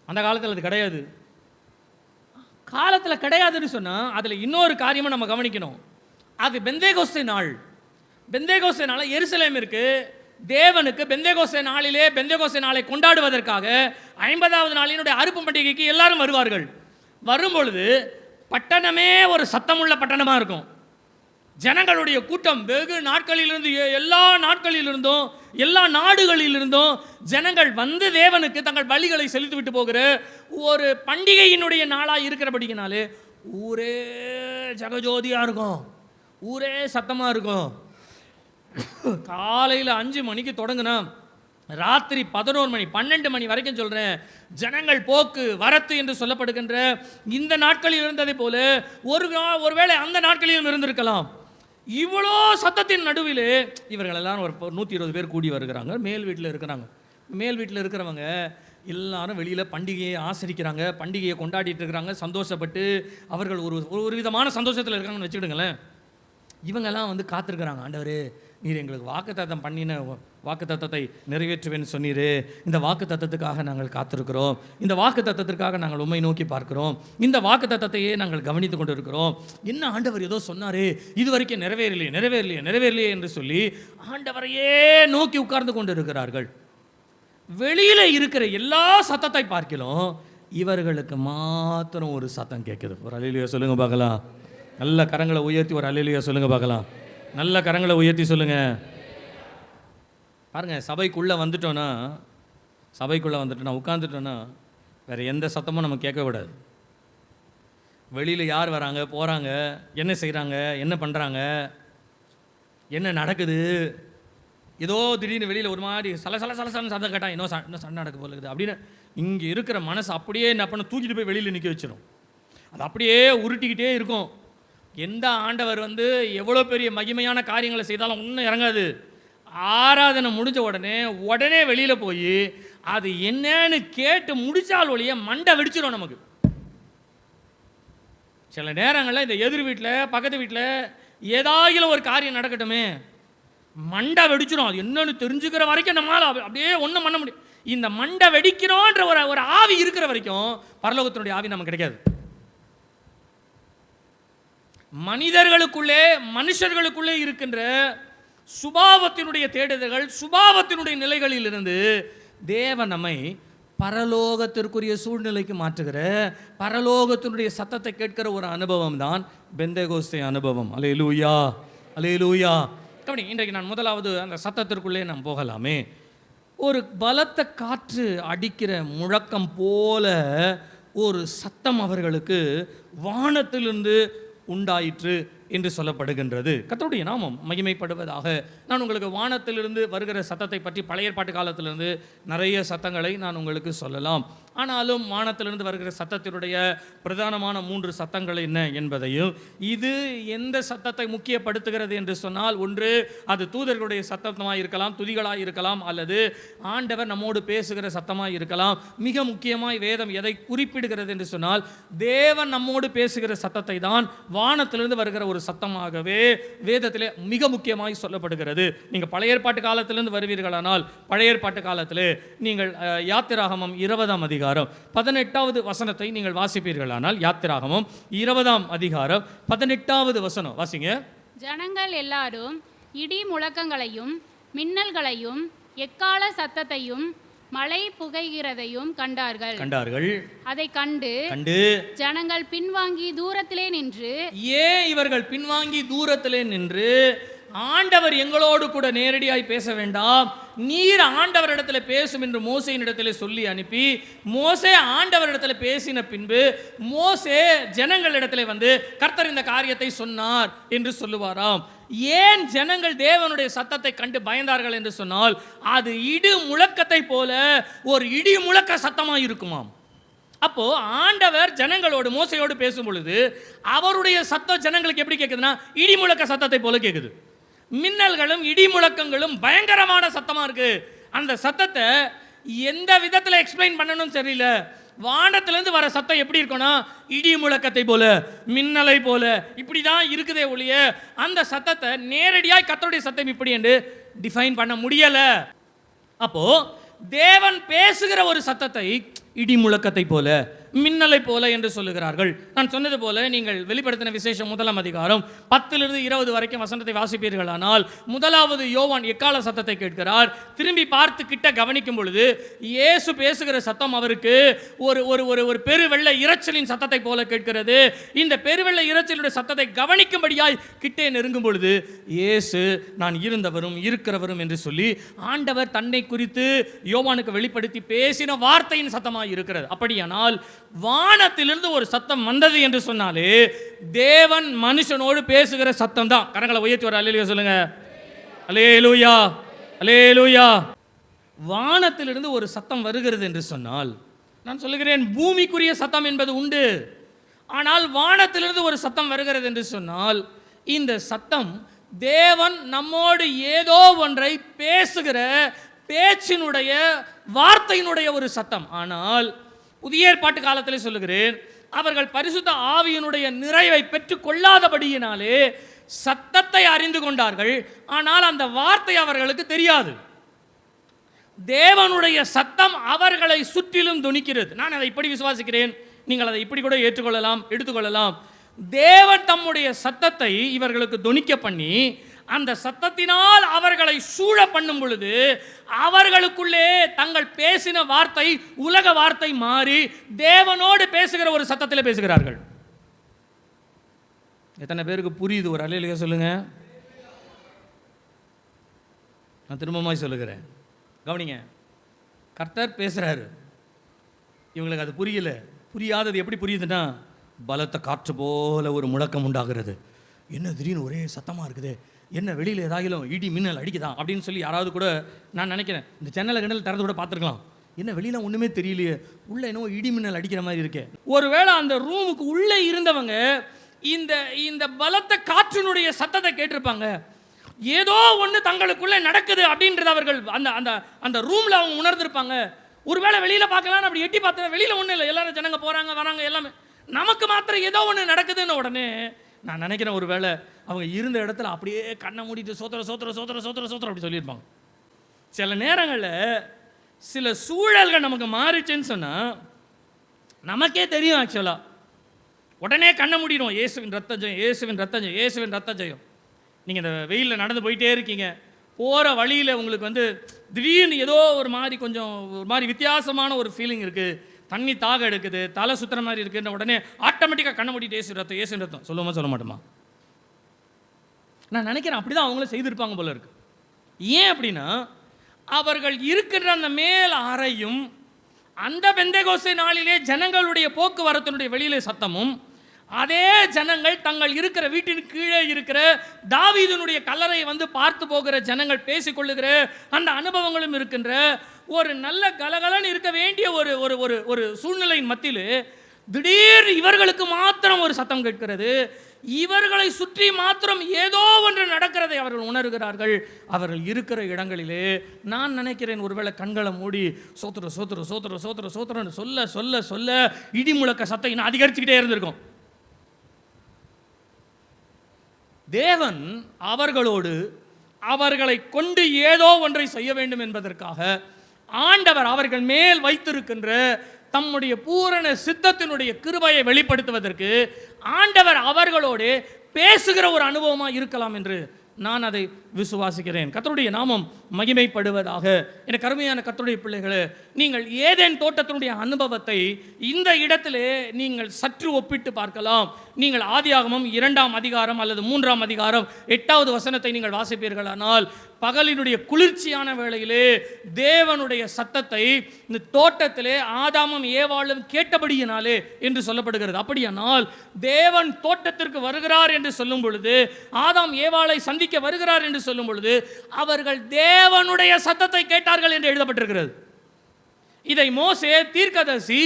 அந்த காலத்தில் அது கிடையாது. காலத்தில் கிடையாதுன்னு சொன்னால் அதில் இன்னொரு காரியமாக நம்ம கவனிக்கணும். அது பெந்தேகோஸ்தே நாள். பெந்தேகோஸ்தே நாள் எருசலேமிற்கு தேவனுக்கு பெந்தேகோஸ்தே நாளிலே பெந்தேகோஸ்தே நாளை கொண்டாடுவதற்காக 50வது நாளினுடைய அறுப்பு பண்டிகைக்கு எல்லாரும் வருவார்கள். வரும்பொழுது பட்டணமே ஒரு சத்தமுள்ள பட்டணமாக இருக்கும். ஜனங்களுடைய கூட்டம் வெகு நாட்களிலிருந்து, எல்லா நாட்களிலிருந்தும், எல்லா நாடுகளிலிருந்தும் ஜனங்கள் வந்து தேவனுக்கு தங்கள் பலிகளை செலுத்தி விட்டு போகிற ஒரு பண்டிகையினுடைய நாளாக இருக்கிறபடினாலே ஊரே ஜகஜோதியாக இருக்கும், ஊரே சத்தமாக இருக்கும். காலையில் 5 மணிக்கு தொடங்கினா ராத்திரி 11 மணி 12 மணி வரைக்கும் சொல்கிறேன். ஜனங்கள் போக்கு வரத்து என்று சொல்லப்படுகின்ற இந்த நாட்களில் இருந்ததை போல ஒருவேளை அந்த நாட்களிலும் இருந்திருக்கலாம். இவ்வளோ சத்தத்தின் நடுவில் இவர்கள் எல்லாரும் ஒரு 120 பேர் கூடி வருகிறாங்க. மேல் வீட்டில் இருக்கிறாங்க. மேல் வீட்டில் இருக்கிறவங்க எல்லாரும் வெளியில் பண்டிகையை ஆசரிக்கிறாங்க, பண்டிகையை கொண்டாடிட்டு இருக்கிறாங்க, சந்தோஷப்பட்டு அவர்கள் ஒரு விதமான சந்தோஷத்தில் இருக்காங்கன்னு வச்சுக்கிடுங்களேன். இவங்கெல்லாம் வந்து காத்திருக்கிறாங்க. ஆண்டவரே, நீர் எங்களுக்கு வாக்குத்தத்தம் பண்ணின வாக்குத்தத்தத்தை நிறைவேற்றுவேன்னு சொன்னீர். இந்த வாக்குத்தத்தத்துக்காக நாங்கள் காத்திருக்கிறோம். இந்த வாக்குத்தத்தத்திற்காக நாங்கள் உம்மை நோக்கி பார்க்கிறோம். இந்த வாக்குத்தத்தத்தையே நாங்கள் கவனித்து கொண்டு இருக்கிறோம். என்ன ஆண்டவர் ஏதோ சொன்னார், இது வரைக்கும் நிறைவேறலையே என்று சொல்லி ஆண்டவரையே நோக்கி உட்கார்ந்து கொண்டு இருக்கிறார்கள். வெளியில் இருக்கிற எல்லா சத்தத்தை பார்க்கலாம், இவர்களுக்கு மாத்திரம் ஒரு சத்தம் கேட்குது. ஒரு அல்லேலூயா சொல்லுங்க பார்க்கலாம். நல்ல கரங்களை உயர்த்தி ஒரு அல்லேலூயா சொல்லுங்க பார்க்கலாம். நல்ல கரங்களை உயர்த்தி சொல்லுங்க. பாருங்க, சபைக்குள்ளே வந்துட்டோன்னா உட்காந்துட்டோன்னா வேறு எந்த சத்தமும் நம்ம கேட்க விடாது. வெளியில் யார் வராங்க போகிறாங்க, என்ன செய்கிறாங்க, என்ன பண்ணுறாங்க, என்ன நடக்குது, ஏதோ திடீர்னு வெளியில் ஒரு மாதிரி சலசலன்னு சத்தம் கேட்டால் இன்னும் சண்டை நடக்க போல இருக்குது அப்படின்னு இங்கே இருக்கிற மனசு அப்படியே என்ன பண்ண தூக்கிட்டு போய் வெளியில் நிற்க வச்சிடும். அது அப்படியே உருட்டிக்கிட்டே இருக்கும். எந்த ஆண்டவர் வந்து எவ்வளோ பெரிய மகிமையான காரியங்களை செய்தாலும் ஒன்றும் இறங்காது. ஆராதனை முடிஞ்ச உடனே வெளியில் போய் அது என்னன்னு கேட்டு முடிச்சால் ஒழிய மண்டை வெடிச்சிடும் நமக்கு. சில நேரங்களில் இந்த எதிர் வீட்டில் பக்கத்து வீட்டில் ஏதாயிலும் ஒரு காரியம் நடக்கட்டுமே, மண்டை வெடிச்சிடும். அது என்னன்னு தெரிஞ்சுக்கிற வரைக்கும் நம்மளால் அப்படியே ஒன்றும் பண்ண முடியும். இந்த மண்டை வெடிக்கிறோன்ற ஒரு ஆவி இருக்கிற வரைக்கும் பரலோகத்தினுடைய ஆவி நமக்கு கிடைக்காது. மனுஷர்களுக்குள்ளே இருக்கின்ற சுபாவத்தினுடைய தேடுதல்கள், சுபாவத்தினுடைய நிலைகளில் இருந்து தேவன் நம்மை பரலோகத்திற்குரிய சூழ்நிலைக்கு மாற்றுகிற பரலோகத்தினுடைய சத்தத்தை கேட்கிற ஒரு அனுபவம் தான் பெந்தேகோஸ்தே அனுபவம். அல்லேலூயா, அல்லேலூயா. கவனி, இன்றைக்கு நான் முதலாவது அந்த சத்தத்திற்குள்ளே நாம் போகலாமே. ஒரு பலத்த காற்று அடிக்கிற முழக்கம் போல ஒரு சத்தம் அவர்களுக்கு வானத்திலிருந்து உண்டாயிற்று என்று சொல்லப்படுகின்றது. கர்த்தருடைய நாமம் மகிமைப்படுவதாக. நான் உங்களுக்கு வானத்திலிருந்து வருகிற சத்தத்தை பற்றி பழைய ஏற்பாட்டு காலத்திலிருந்து நிறைய சத்தங்களை நான் உங்களுக்கு சொல்லலாம். ஆனாலும் வானத்திலிருந்து வருகிற சத்தத்தினுடைய பிரதானமான 3 சத்தங்கள் என்ன என்பதையும், இது எந்த சத்தத்தை முக்கியப்படுத்துகிறது என்று சொன்னால், ஒன்று அது தூதர்களுடைய சத்தமாக இருக்கலாம், துதிகளாக இருக்கலாம், அல்லது ஆண்டவர் நம்மோடு பேசுகிற சத்தமாக இருக்கலாம். மிக முக்கியமாய் வேதம் எதை குறிப்பிடுகிறது என்று சொன்னால், தேவன் நம்மோடு பேசுகிற சத்தத்தை தான் வானத்திலிருந்து வருகிற ஒரு ஒரு சத்தமாகவே வேதத்திலே மிக முக்கியமாய் சொல்லப்படுகிறது. நீங்கள் பழைய ஏற்பாட்டு காலத்திலிருந்து வருவீர்களானால், பழைய ஏற்பாட்டு காலத்தில் நீங்கள் யாத்திராகமம் 20ஆம் அதிகாரம் 18வது வசனத்தை நீங்கள் வாசிப்பீர்களானால், யாத்திராகமம் 20ஆம் அதிகாரம் 18வது வசனம் வாசிங்க. ஜனங்கள் எல்லாரும் இடி முழக்கங்களையும் மின்னல்களையும் எக்கால சத்தத்தையும் மழை புகைகிறதையும் கண்டார்கள். அதை கண்டு ஜனங்கள் பின்வாங்கி தூரத்திலே நின்று, ஏன் இவர்கள் பின்வாங்கி தூரத்திலே நின்று, ஆண்டவர் எங்களோடு கூட நேரடியாய் பேச வேண்டாம், நீர் ஆண்டவரிடத்தில் பேசும் என்று மோசேயின் இடத்துல சொல்லி அனுப்பி, மோசே ஆண்டவரிடத்தில் பேசின பின்பு மோசே ஜனங்களிடத்துல வந்து கர்த்தர் இந்த காரியத்தை சொன்னார் என்று சொல்லுவாராம். ஏன் ஜனங்கள் தேவனுடைய சத்தத்தை கண்டு பயந்தார்கள் என்று சொன்னால், அது இடி முழக்கத்தை போல ஒரு இடி முழக்க சத்தமாக இருக்குமாம். அப்போ ஆண்டவர் ஜனங்களோடு மோசையோடு பேசும் பொழுது அவருடைய சத்தம் ஜனங்களுக்கு எப்படி கேட்குதுன்னா, இடி முழக்க சத்தத்தை போல கேட்குது. மின்னல்களும் இடி முழக்கங்களும் பயங்கரமான சத்தமா இருக்கு. அந்த சத்தத்தை எந்த விதத்தில் எக்ஸ்பிளைன் பண்ணணும் தெரியல. வானத்திலிருந்து வர சத்தம் எப்படி இருக்கும்னா, இடி முழக்கத்தை போல, மின்னலை போல, இப்படி தான் இருக்குதே ஒழிய அந்த சத்தத்தை நேரடியாக கர்த்தருடைய சத்தம் இப்படி என்று டிஃபைன் பண்ண முடியல. அப்போ தேவன் பேசுகிற ஒரு சத்தத்தை இடி முழக்கத்தை போல, மின்னலை போல என்று சொல்லுகிறார்கள். நான் சொன்னது போல நீங்கள் வெளிப்படுத்தின விசேஷம் 1ஆம் அதிகாரம் 10லிருந்து 20 வரைக்கும் வசனத்தை வாசிப்பீர்களானால், முதலாவது யோவான் எக்கால சத்தத்தை கேட்கிறார். திரும்பி பார்த்து கிட்ட கவனிக்கும் பொழுது இயேசு பேசுகிற சத்தம் அவருக்கு ஒரு ஒரு ஒரு ஒரு பெருவெள்ள இரைச்சலின் சத்தத்தை போல கேட்கிறது. இந்த பெருவெள்ள இரைச்சலுடைய சத்தத்தை கவனிக்கும்படியாய் கிட்டே நெருங்கும் பொழுது இயேசு நான் இருந்தவரும் இருக்கிறவரும் என்று சொல்லி ஆண்டவர் தன்னை குறித்து யோவானுக்கு வெளிப்படுத்தி பேசின வார்த்தையின் சத்தமாக இருக்கிறது. அப்படியானால் வானத்திலிருந்து ஒரு சத்தம் வந்தது என்று சொன்னாலே தேவன் மனுஷனோடு பேசுகிற சத்தம் தான். கரங்களை உயர்த்தி ஒரு அல்லேலூயா சொல்லுங்க. அல்லேலூயா, அல்லேலூயா. வானத்திலிருந்து ஒரு சத்தம் வருகிறது என்று சொன்னால், நான் சொல்லுகிறேன், பூமிக்குரிய சத்தம் என்பது உண்டு. ஆனால் வானத்திலிருந்து ஒரு சத்தம் வருகிறது என்று சொன்னால், இந்த சத்தம் தேவன் நம்மோடு ஏதோ ஒன்றை பேசுகிற பேச்சினுடைய வார்த்தையினுடைய ஒரு சத்தம். ஆனால் புதிய ஏற்பாட்டு காலத்தில் சொல்லுகிறேன், அவர்கள் பரிசுத்த ஆவியினுடைய நிறைவை பெற்றுக் கொள்ளாதபடியினாலே சத்தத்தை அறிந்து கொண்டார்கள், ஆனால் அந்த வார்த்தை அவர்களுக்கு தெரியாது. தேவனுடைய சத்தம் அவர்களை சுற்றிலும் துணிக்கிறது. நான் அதை இப்படி விசுவாசிக்கிறேன், நீங்கள் அதை இப்படி கூட ஏற்றுக்கொள்ளலாம், எடுத்துக்கொள்ளலாம். தேவன் தம்முடைய சத்தத்தை இவர்களுக்கு துணிக்க பண்ணி அந்த சத்தத்தினால் அவர்களை சூழ பண்ணும் பொழுது அவர்களுக்குள்ளே தங்கள் பேசின வார்த்தை உலக வார்த்தை மாறி தேவனோடு பேசுகிற ஒரு சத்தத்தில் பேசுகிறார்கள். எத்தனை பேருக்கு புரியுது? ஒரு அல்லேலூயா சொல்லுங்க. நான் திரும்பமாய் சொல்லுகிறேன், கவனிங்க. கர்த்தர் பேசுறாரு, இவங்களுக்கு அது புரியல. புரியாதது எப்படி புரியுதுன்னா, பலத்த காற்று போல ஒரு முழக்கம் உண்டாகிறது. என்ன திடீர்னு ஒரே சத்தமாக இருக்குது, என்ன வெளியில் ஏதாகிலும் இடி மின்னல் அடிக்குதா அப்படின்னு சொல்லி யாராவது கூட, நான் நினைக்கிறேன், இந்த ஜன்னலை கிணல் திறந்து கூட பார்த்துருக்கலாம். என்ன வெளியில் ஒன்றுமே தெரியலையே, உள்ளே என்னவோ இடி மின்னல் அடிக்கிற மாதிரி இருக்கு. ஒருவேளை அந்த ரூமுக்கு உள்ளே இருந்தவங்க இந்த இந்த பலத்த காற்றினுடைய சத்தத்தை கேட்டிருப்பாங்க. ஏதோ ஒன்று தங்களுக்குள்ளே நடக்குது அப்படின்றது அவர்கள் அந்த அந்த அந்த ரூமில் அவங்க உணர்ந்திருப்பாங்க. ஒருவேளை வெளியில் பார்க்கலாம், அப்படி எட்டி பார்த்தா வெளியில் ஒன்றும் இல்லை, எல்லாரும் ஜனங்க போகிறாங்க வராங்க எல்லாமே, நமக்கு மாத்திரம் ஏதோ ஒன்று நடக்குதுன்னு உடனே நான் நினைக்கிறேன், ஒரு வேளை அவங்க இருந்த இடத்துல அப்படியே கண்ணை மூடிட்டு சோத்திர சோத்திர சோத்திர சோத்திர சோத்திர அப்படி சொல்லியிருப்பாங்க. சில நேரங்களில் சில சூழல்கள் நமக்கு மாறிச்சுன்னு சொன்னால் நமக்கே தெரியும். ஆக்சுவலாக உடனே கண்ணை மூடிடும், இயேசுவின் ரத்த ஜெயம், இயேசுவின் ரத்த ஜெயம், இயேசுவின் ரத்த ஜெயம். நீங்கள் இந்த வெயிலில் நடந்து போயிட்டே இருக்கீங்க, போகிற வழியில் உங்களுக்கு வந்து திடீர்னு ஏதோ ஒரு மாதிரி கொஞ்சம் ஒரு மாதிரி வித்தியாசமான ஒரு ஃபீலிங் இருக்குது, தண்ணி தாக எடுக்குது, தலை சுற்றுற மாதிரி இருக்குன்ற உடனே ஆட்டோமேட்டிக்காக கண்ணை மூடிட்டு இயேசு ரத்தம், இயேசு ரத்தம் சொல்லுமா சொல்ல மாட்டோமா? நான் நினைக்கிறேன் அப்படி தான் அவங்களும் செய்திருப்பாங்க போல இருக்கு. ஏன் அப்படின்னா, அவர்கள் இருக்கின்ற அந்த மேல் அறையும் அந்த பெந்தேகோஸ்தே நாளிலே ஜனங்களுடைய போக்குவரத்தினுடைய வெளியிலே சத்தமும், அதே ஜனங்கள் தங்கள் இருக்கிற வீட்டின் கீழே இருக்கிற தாவீதுனுடைய கல்லறையை வந்து பார்த்து போகிற ஜனங்கள் பேசிக்கொள்ளுகிற அந்த அனுபவங்களும் இருக்கின்ற ஒரு நல்ல கலகலன்னு இருக்க வேண்டிய ஒரு ஒரு ஒரு ஒரு சூழ்நிலையின் மத்தியில் திடீர் இவர்களுக்கு மாத்திரம் ஒரு சத்தம் கேட்கிறது. இவர்களை சுற்றி மாத்திரம் ஏதோ ஒன்று நடக்கிறதை அவர்கள் உணர்கிறார்கள். அவர்கள் இருக்கிற இடங்களிலே நான் நினைக்கிறேன், ஒருவேளை கண்களை மூடி சோத்திர சோத்திர சோத்திர சோத்திர சோத்திரன்னு சொல்ல சொல்ல சொல்ல இடி முழக்க சத்தம் இன்னும் அதிகரிச்சுக்கிட்டே இருந்திருக்கும். தேவன் அவர்களோடு அவர்களை கொண்டு ஏதோ ஒன்றை செய்ய வேண்டும் என்பதற்காக ஆண்டவர் அவர்கள் மேல் வைத்திருக்கின்ற தம்முடைய பூரண சித்தத்தினுடைய கிருபையை வெளிப்படுத்துவதற்கு ஆண்டவர் அவர்களோடு பேசுகிற ஒரு அனுபவமாக இருக்கலாம் என்று நான் அதை விசுவாசிக்கிறேன். கர்த்தருடைய நாமம் மகிமைப்படுவதாக. எனக்கு அருமையான கர்த்தருடைய பிள்ளைகளே, நீங்கள் ஏதேன் தோட்டத்தினுடைய அனுபவத்தை இந்த இடத்திலே நீங்கள் சற்று ஒப்பிட்டு பார்க்கலாம். நீங்கள் ஆதியாகமம் 2ஆம் அதிகாரம் அல்லது 3ஆம் அதிகாரம் 8வது வசனத்தை நீங்கள் வாசிப்பீர்களானால், பகலினுடைய குளிர்ச்சியான வேளையிலே தேவனுடைய சத்தத்தை இந்த தோட்டத்திலே ஆதாமும் ஏவாளும் கேட்டபடியினாலே என்று சொல்லப்படுகிறது. அப்படியானால் தேவன் தோட்டத்திற்கு வருகிறார் என்று சொல்லும் பொழுது, ஆதாம் ஏவாளை சந்திக்க வருகிறார் என்று சொல்லும் பொழுது, அவர்கள் தேவனுடைய சத்தத்தை கேட்டார்கள் என்று எழுதப்பட்டிருக்கிறது. இதை மோசே தீர்க்கதரிசி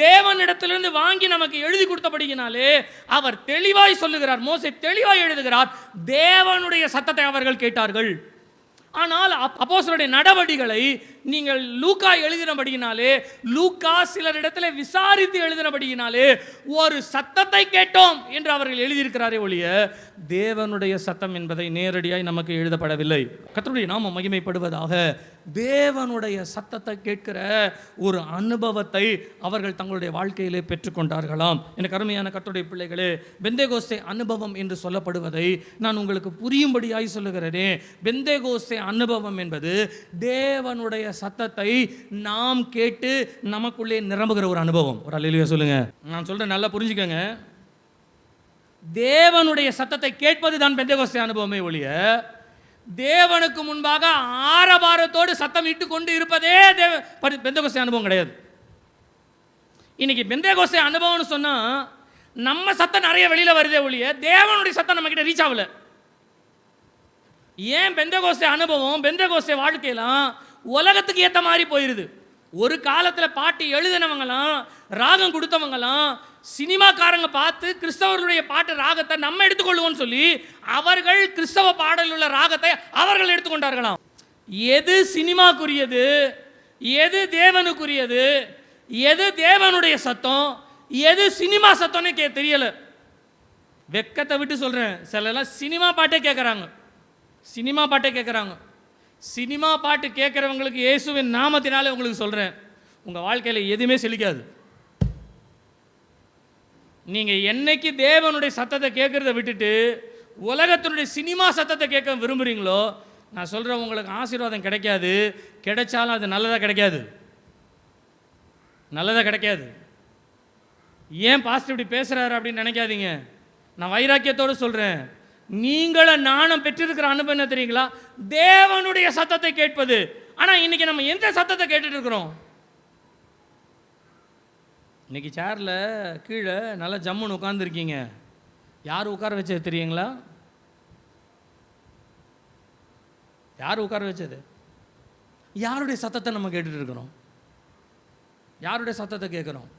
தேவனிடத்திலிருந்து வாங்கி நமக்கு எழுதி கொடுத்தபடியினாலே அவர் தெளிவாய் சொல்லுகிறார். மோசே தெளிவாய் எழுதுகிறார், தேவனுடைய சத்தத்தை அவர்கள் கேட்டார்கள். ஆனால் அப்போஸ்தலருடைய நடவடிக்கைகளை நீங்கள் லூக்கா எழுதினபடியினாலே, லூக்கா சிலரிடத்தில் விசாரித்து எழுதினபடியினாலே ஒரு சத்தத்தை கேட்டோம் என்று அவர்கள் எழுதியிருக்கிறாரே ஒழிய தேவனுடைய சத்தம் என்பதை நேரடியாய் நமக்கு எழுதப்படவில்லை. கர்த்தருடைய நாமம் மகிமைப்படுவதாக. தேவனுடைய சத்தத்தை கேட்கிற ஒரு அனுபவத்தை அவர்கள் தங்களுடைய வாழ்க்கையிலே பெற்றுக்கொண்டார்களாம். எனக்கு அருமையான கர்த்தருடைய பிள்ளைகளே, பெந்தேகோஸ்தே அனுபவம் என்று சொல்லப்படுவதை நான் உங்களுக்கு புரியும்படியாய் சொல்லுகிறேனே. பெந்தேகோஸ்தே அனுபவம் என்பது தேவனுடைய சத்தத்தை நாம் கேட்டு நமக்குள்ளே நிரம்புகிற ஒரு அனுபவம். ஒரு அல்லேலூயா சொல்லுங்க. நான் சொல்றேன், நல்லா புரிஞ்சுக்கங்க. தேவனுடைய சத்தத்தை கேட்பது தான் பெந்தேகோஸ்தே அனுபவமே ஒழிய தேவனுக்கு முன்பாக ஆரவாரத்தோடு சத்தம் இட்டு கொண்டு இருப்பதே பெந்தேகோஸ்தே அனுபவம் கிடையாது. இன்னைக்கு பெந்தேகோஸ்தே அனுபவம்னு சொன்னா நம்ம சத்தம் நிறைய வெளியில வருதே ஒழிய தேவனுடைய சத்தம் நம்ம கிட்ட ரீச் ஆகல. ஏன் பெந்தேகோஸ்தே அனுபவம், பெந்தேகோஸ்தே வாழ்க்கையெல்லாம் உலகத்துக்கு ஏற்ற மாதிரி போயிருது. ஒரு காலத்தில் பாட்டு எழுதினவங்களாம், ராகம் கொடுத்தவங்களாம், சினிமாக்காரங்க பார்த்து கிறிஸ்தவர்களுடைய பாட்டு ராகத்தை நம்ம எடுத்துக்கொள்வோம்னு சொல்லி அவர்கள் கிறிஸ்தவ பாடலில் உள்ள ராகத்தை அவர்கள் எடுத்துக்கொண்டார்களாம். எது சினிமாக்குரியது, எது தேவனுக்குரியது, எது தேவனுடைய சத்தம், எது சினிமா சத்தம்னு தெரியல. வெக்கத்தை விட்டு சொல்றேன், சிலர்லாம் சினிமா பாட்டே கேட்குறாங்க. சினிமா பாட்டே கேட்குறாங்க. சினிமா பாட்டு கேட்குறவங்களுக்கு இயேசுவின் நாமத்தினாலே உங்களுக்கு சொல்கிறேன், உங்கள் வாழ்க்கையில் எதுவுமே செழிக்காது. நீங்கள் என்னைக்கு தேவனுடைய சத்தத்தை கேட்குறத விட்டுட்டு உலகத்தினுடைய சினிமா சத்தத்தை கேட்க விரும்புகிறீங்களோ, நான் சொல்கிறேன், உங்களுக்கு ஆசீர்வாதம் கிடைக்காது. கிடைச்சாலும் அது நல்லதாக கிடைக்காது, நல்லதாக கிடைக்காது. ஏன் பாஸ்டர் இப்படி பேசுகிறாரு அப்படின்னு நினைக்காதீங்க. நான் வைராக்கியத்தோடு சொல்கிறேன், நீங்கள நானும் பெற்றிருக்கிற அனுபவம் என்ன தெரியுங்களா? தேவனுடைய சத்தத்தை கேட்பது. ஆனால் இன்னைக்கு நம்ம எந்த சத்தத்தை கேட்டுட்டு இருக்கிறோம்? இன்னைக்கு சேரில் கீழே நல்லா ஜம்முன்னு உட்காந்துருக்கீங்க. யார் உட்கார வச்சது தெரியுங்களா? யார் உட்கார வச்சது? யாருடைய சத்தத்தை நம்ம கேட்டுட்டு இருக்கிறோம்? யாருடைய சத்தத்தை கேட்குறோம்?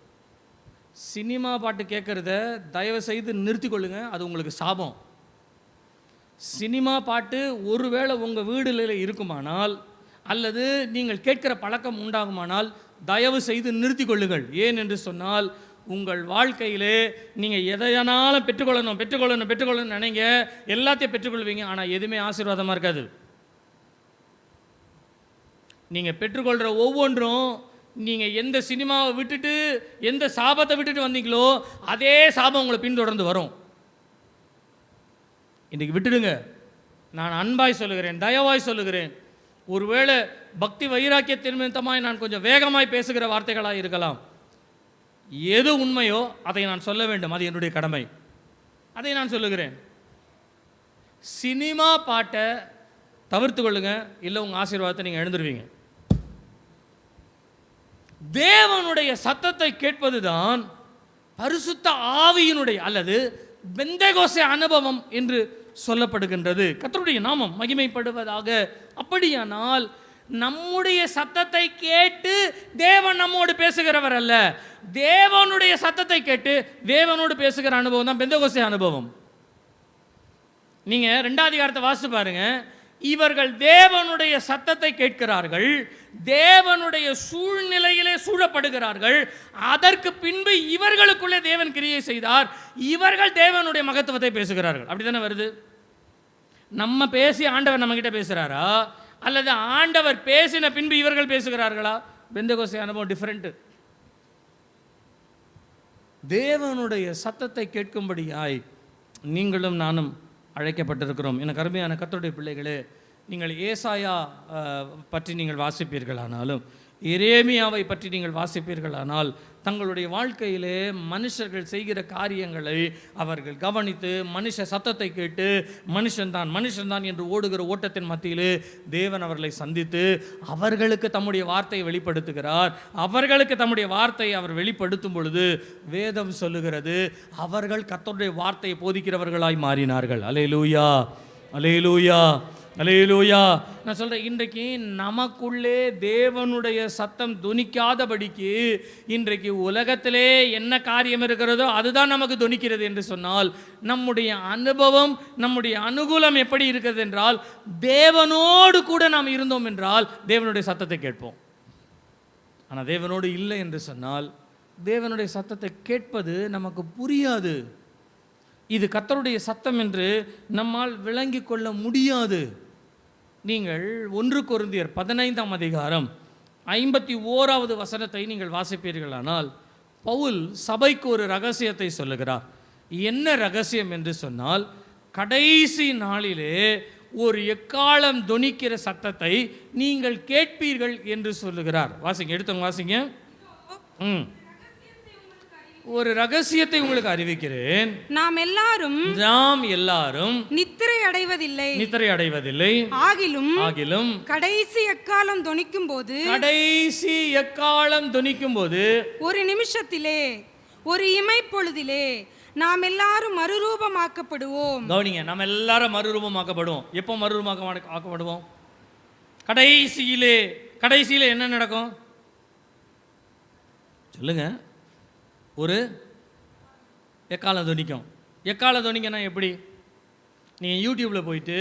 சினிமா பாட்டு கேட்குறத தயவு செய்து நிறுத்தி கொள்ளுங்க, அது உங்களுக்கு சாபம். சினிமா பாட்டு ஒருவேளை உங்கள் வீடுல இருக்குமானால் அல்லது நீங்கள் கேட்கிற பழக்கம் உண்டாகுமானால் தயவு செய்து நிறுத்தி கொள்ளுங்கள். ஏன் என்று சொன்னால், உங்கள் வாழ்க்கையிலே நீங்கள் எதையானாலும் பெற்றுக்கொள்ளணும் நினைங்க, எல்லாத்தையும் பெற்றுக்கொள்வீங்க. ஆனால் எதுவுமே ஆசீர்வாதமாக இருக்காது. நீங்கள் பெற்றுக்கொள்கிற ஒவ்வொன்றும் நீங்கள் எந்த சினிமாவை விட்டுட்டு எந்த சாபத்தை விட்டுட்டு வந்தீங்களோ அதே சாபம் உங்களை பின்தொடர்ந்து வரும். இன்றைக்கு விட்டுடுங்க. நான் அன்பாய் சொல்லுகிறேன், தயவாய் சொல்லுகிறேன். ஒருவேளை பக்தி வைராக்கியத்தின் நிமித்தமாய் நான் கொஞ்சம் வேகமாய் பேசுகிற வார்த்தைகளாக இருக்கலாம். எது உண்மையோ அதை நான் சொல்ல வேண்டும், அது என்னுடைய கடமை. அதை நான் சொல்லுகிறேன். சினிமா பாட்டை தவிர்த்து கொள்ளுங்க, இல்லை உங்கள் ஆசீர்வாதத்தை நீங்கள் எழுந்துருவீங்க. தேவனுடைய சத்தத்தை கேட்பது தான் பரிசுத்த ஆவியினுடைய அல்லது பெந்தேகோஸ்தே அனுபவம் என்று சொல்லப்படுகின்றது. கர்த்தருடைய நாமம் மகிமைப்படுவதாக. அப்படியானால் நம்முடைய சத்தத்தை கேட்டு தேவன் நம்மோடு பேசுகிறவர் அல்ல, தேவனுடைய சத்தத்தை கேட்டு தேவனோடு பேசுகிற அனுபவம் தான் பெந்தேகோஸ்தே அனுபவம். நீங்க 2ஆம் அதிகாரத்தை வாசித்து பாருங்க. இவர்கள் தேவனுடைய சத்தத்தை கேட்கிறார்கள், தேவனுடைய சூழ்நிலையிலே சூழப்படுகிறார்கள். அதற்கு பின்பு இவர்களுக்குள்ளே தேவன் கிரியை செய்தார், இவர்கள் தேவனுடைய மகத்துவத்தை பேசுகிறார்கள். அப்படித்தானே வருது? நம்ம பேசி ஆண்டவர் நம்மக்கிட்ட பேசுகிறாரா, அல்லது ஆண்டவர் பேசின பின்பு இவர்கள் பேசுகிறார்களா? பெந்தெகோஸ்தே அனுபவம் டிஃப்ரெண்ட்டு. தேவனுடைய சத்தத்தை கேட்கும்படியாய் நீங்களும் நானும் அழைக்கப்பட்டிருக்கிறோம். எனக்கு அருமையான கர்த்தருடைய பிள்ளைகளே, நீங்கள் ஏசாயா பற்றி நீங்கள் வாசிப்பீர்களானாலும், எரேமியாவை பற்றி நீங்கள் வாசிப்பீர்களானால், தங்களுடைய வாழ்க்கையிலே மனுஷர்கள் செய்கிற காரியங்களை அவர்கள் கவனித்து மனுஷ சத்தத்தை கேட்டு மனுஷன்தான் என்று ஓடுகிற ஓட்டத்தின் மத்தியிலே தேவன் அவர்களை சந்தித்து அவர்களுக்கு தம்முடைய வார்த்தையை வெளிப்படுத்துகிறார். அவர்களுக்கு தம்முடைய வார்த்தையை அவர் வெளிப்படுத்தும் பொழுது வேதம் சொல்லுகிறது, அவர்கள் கர்த்தருடைய வார்த்தையை போதிக்கிறவர்களாய் மாறினார்கள். அல்லேலூயா, அல்லேலூயா, அல்லேலூயா. நான் சொல்கிறேன், இன்றைக்கு நமக்குள்ளே தேவனுடைய சத்தம் துணிக்காதபடிக்கு இன்றைக்கு உலகத்திலே என்ன காரியம் இருக்கிறதோ அதுதான் நமக்கு துணிக்கிறது என்று சொன்னால், நம்முடைய அனுபவம், நம்முடைய அனுகூலம் எப்படி இருக்கிறது என்றால், தேவனோடு கூட நாம் இருந்தோம் என்றால் தேவனுடைய சத்தத்தை கேட்போம். ஆனால் தேவனோடு இல்லை என்று சொன்னால் தேவனுடைய சத்தத்தை கேட்பது நமக்கு புரியாது. இது கர்த்தருடைய சத்தம் என்று நம்மால் விளங்கி கொள்ள முடியாது. நீங்கள் 1 கொரிந்தியர் 15ஆம் அதிகாரம் 51வது வசனத்தை நீங்கள் வாசிப்பீர்களானால், பவுல் சபைக்கு ஒரு ரகசியத்தை சொல்லுகிறார். என்ன ரகசியம் என்று சொன்னால், கடைசி நாளிலே ஒரு எக்காலம் தொனிக்கிற சத்தத்தை நீங்கள் கேட்பீர்கள் என்று சொல்லுகிறார். வாசிங்க, எடுத்தவங்க வாசிங்க. ஒரு ரகசியத்தை உங்களுக்கு அறிவிக்கிறேன். நாம் எல்லாரும் நித்திரை அடைவதில்லை. ஆகிலும் கடைசி எக்காலம் தொனிக்கும் போது ஒரு நிமிஷத்திலே, ஒரு இமைப்பொழுதிலே நாம் எல்லாரும் மறுரூபமாக்கப்படுவோம். கவனிங்க, நாம் எல்லாரும் மறுரூபமாக்கப்படுவோம். எப்போ மறுரூபமாக்கப்படுவோம்? கடைசியிலே என்ன நடக்கும் சொல்லுங்க? ஒரு எக்காலம் தொனிக்கும். எக்காலம் தொனிக்கன்னா எப்படி? நீங்கள் யூடியூப்பில் போயிட்டு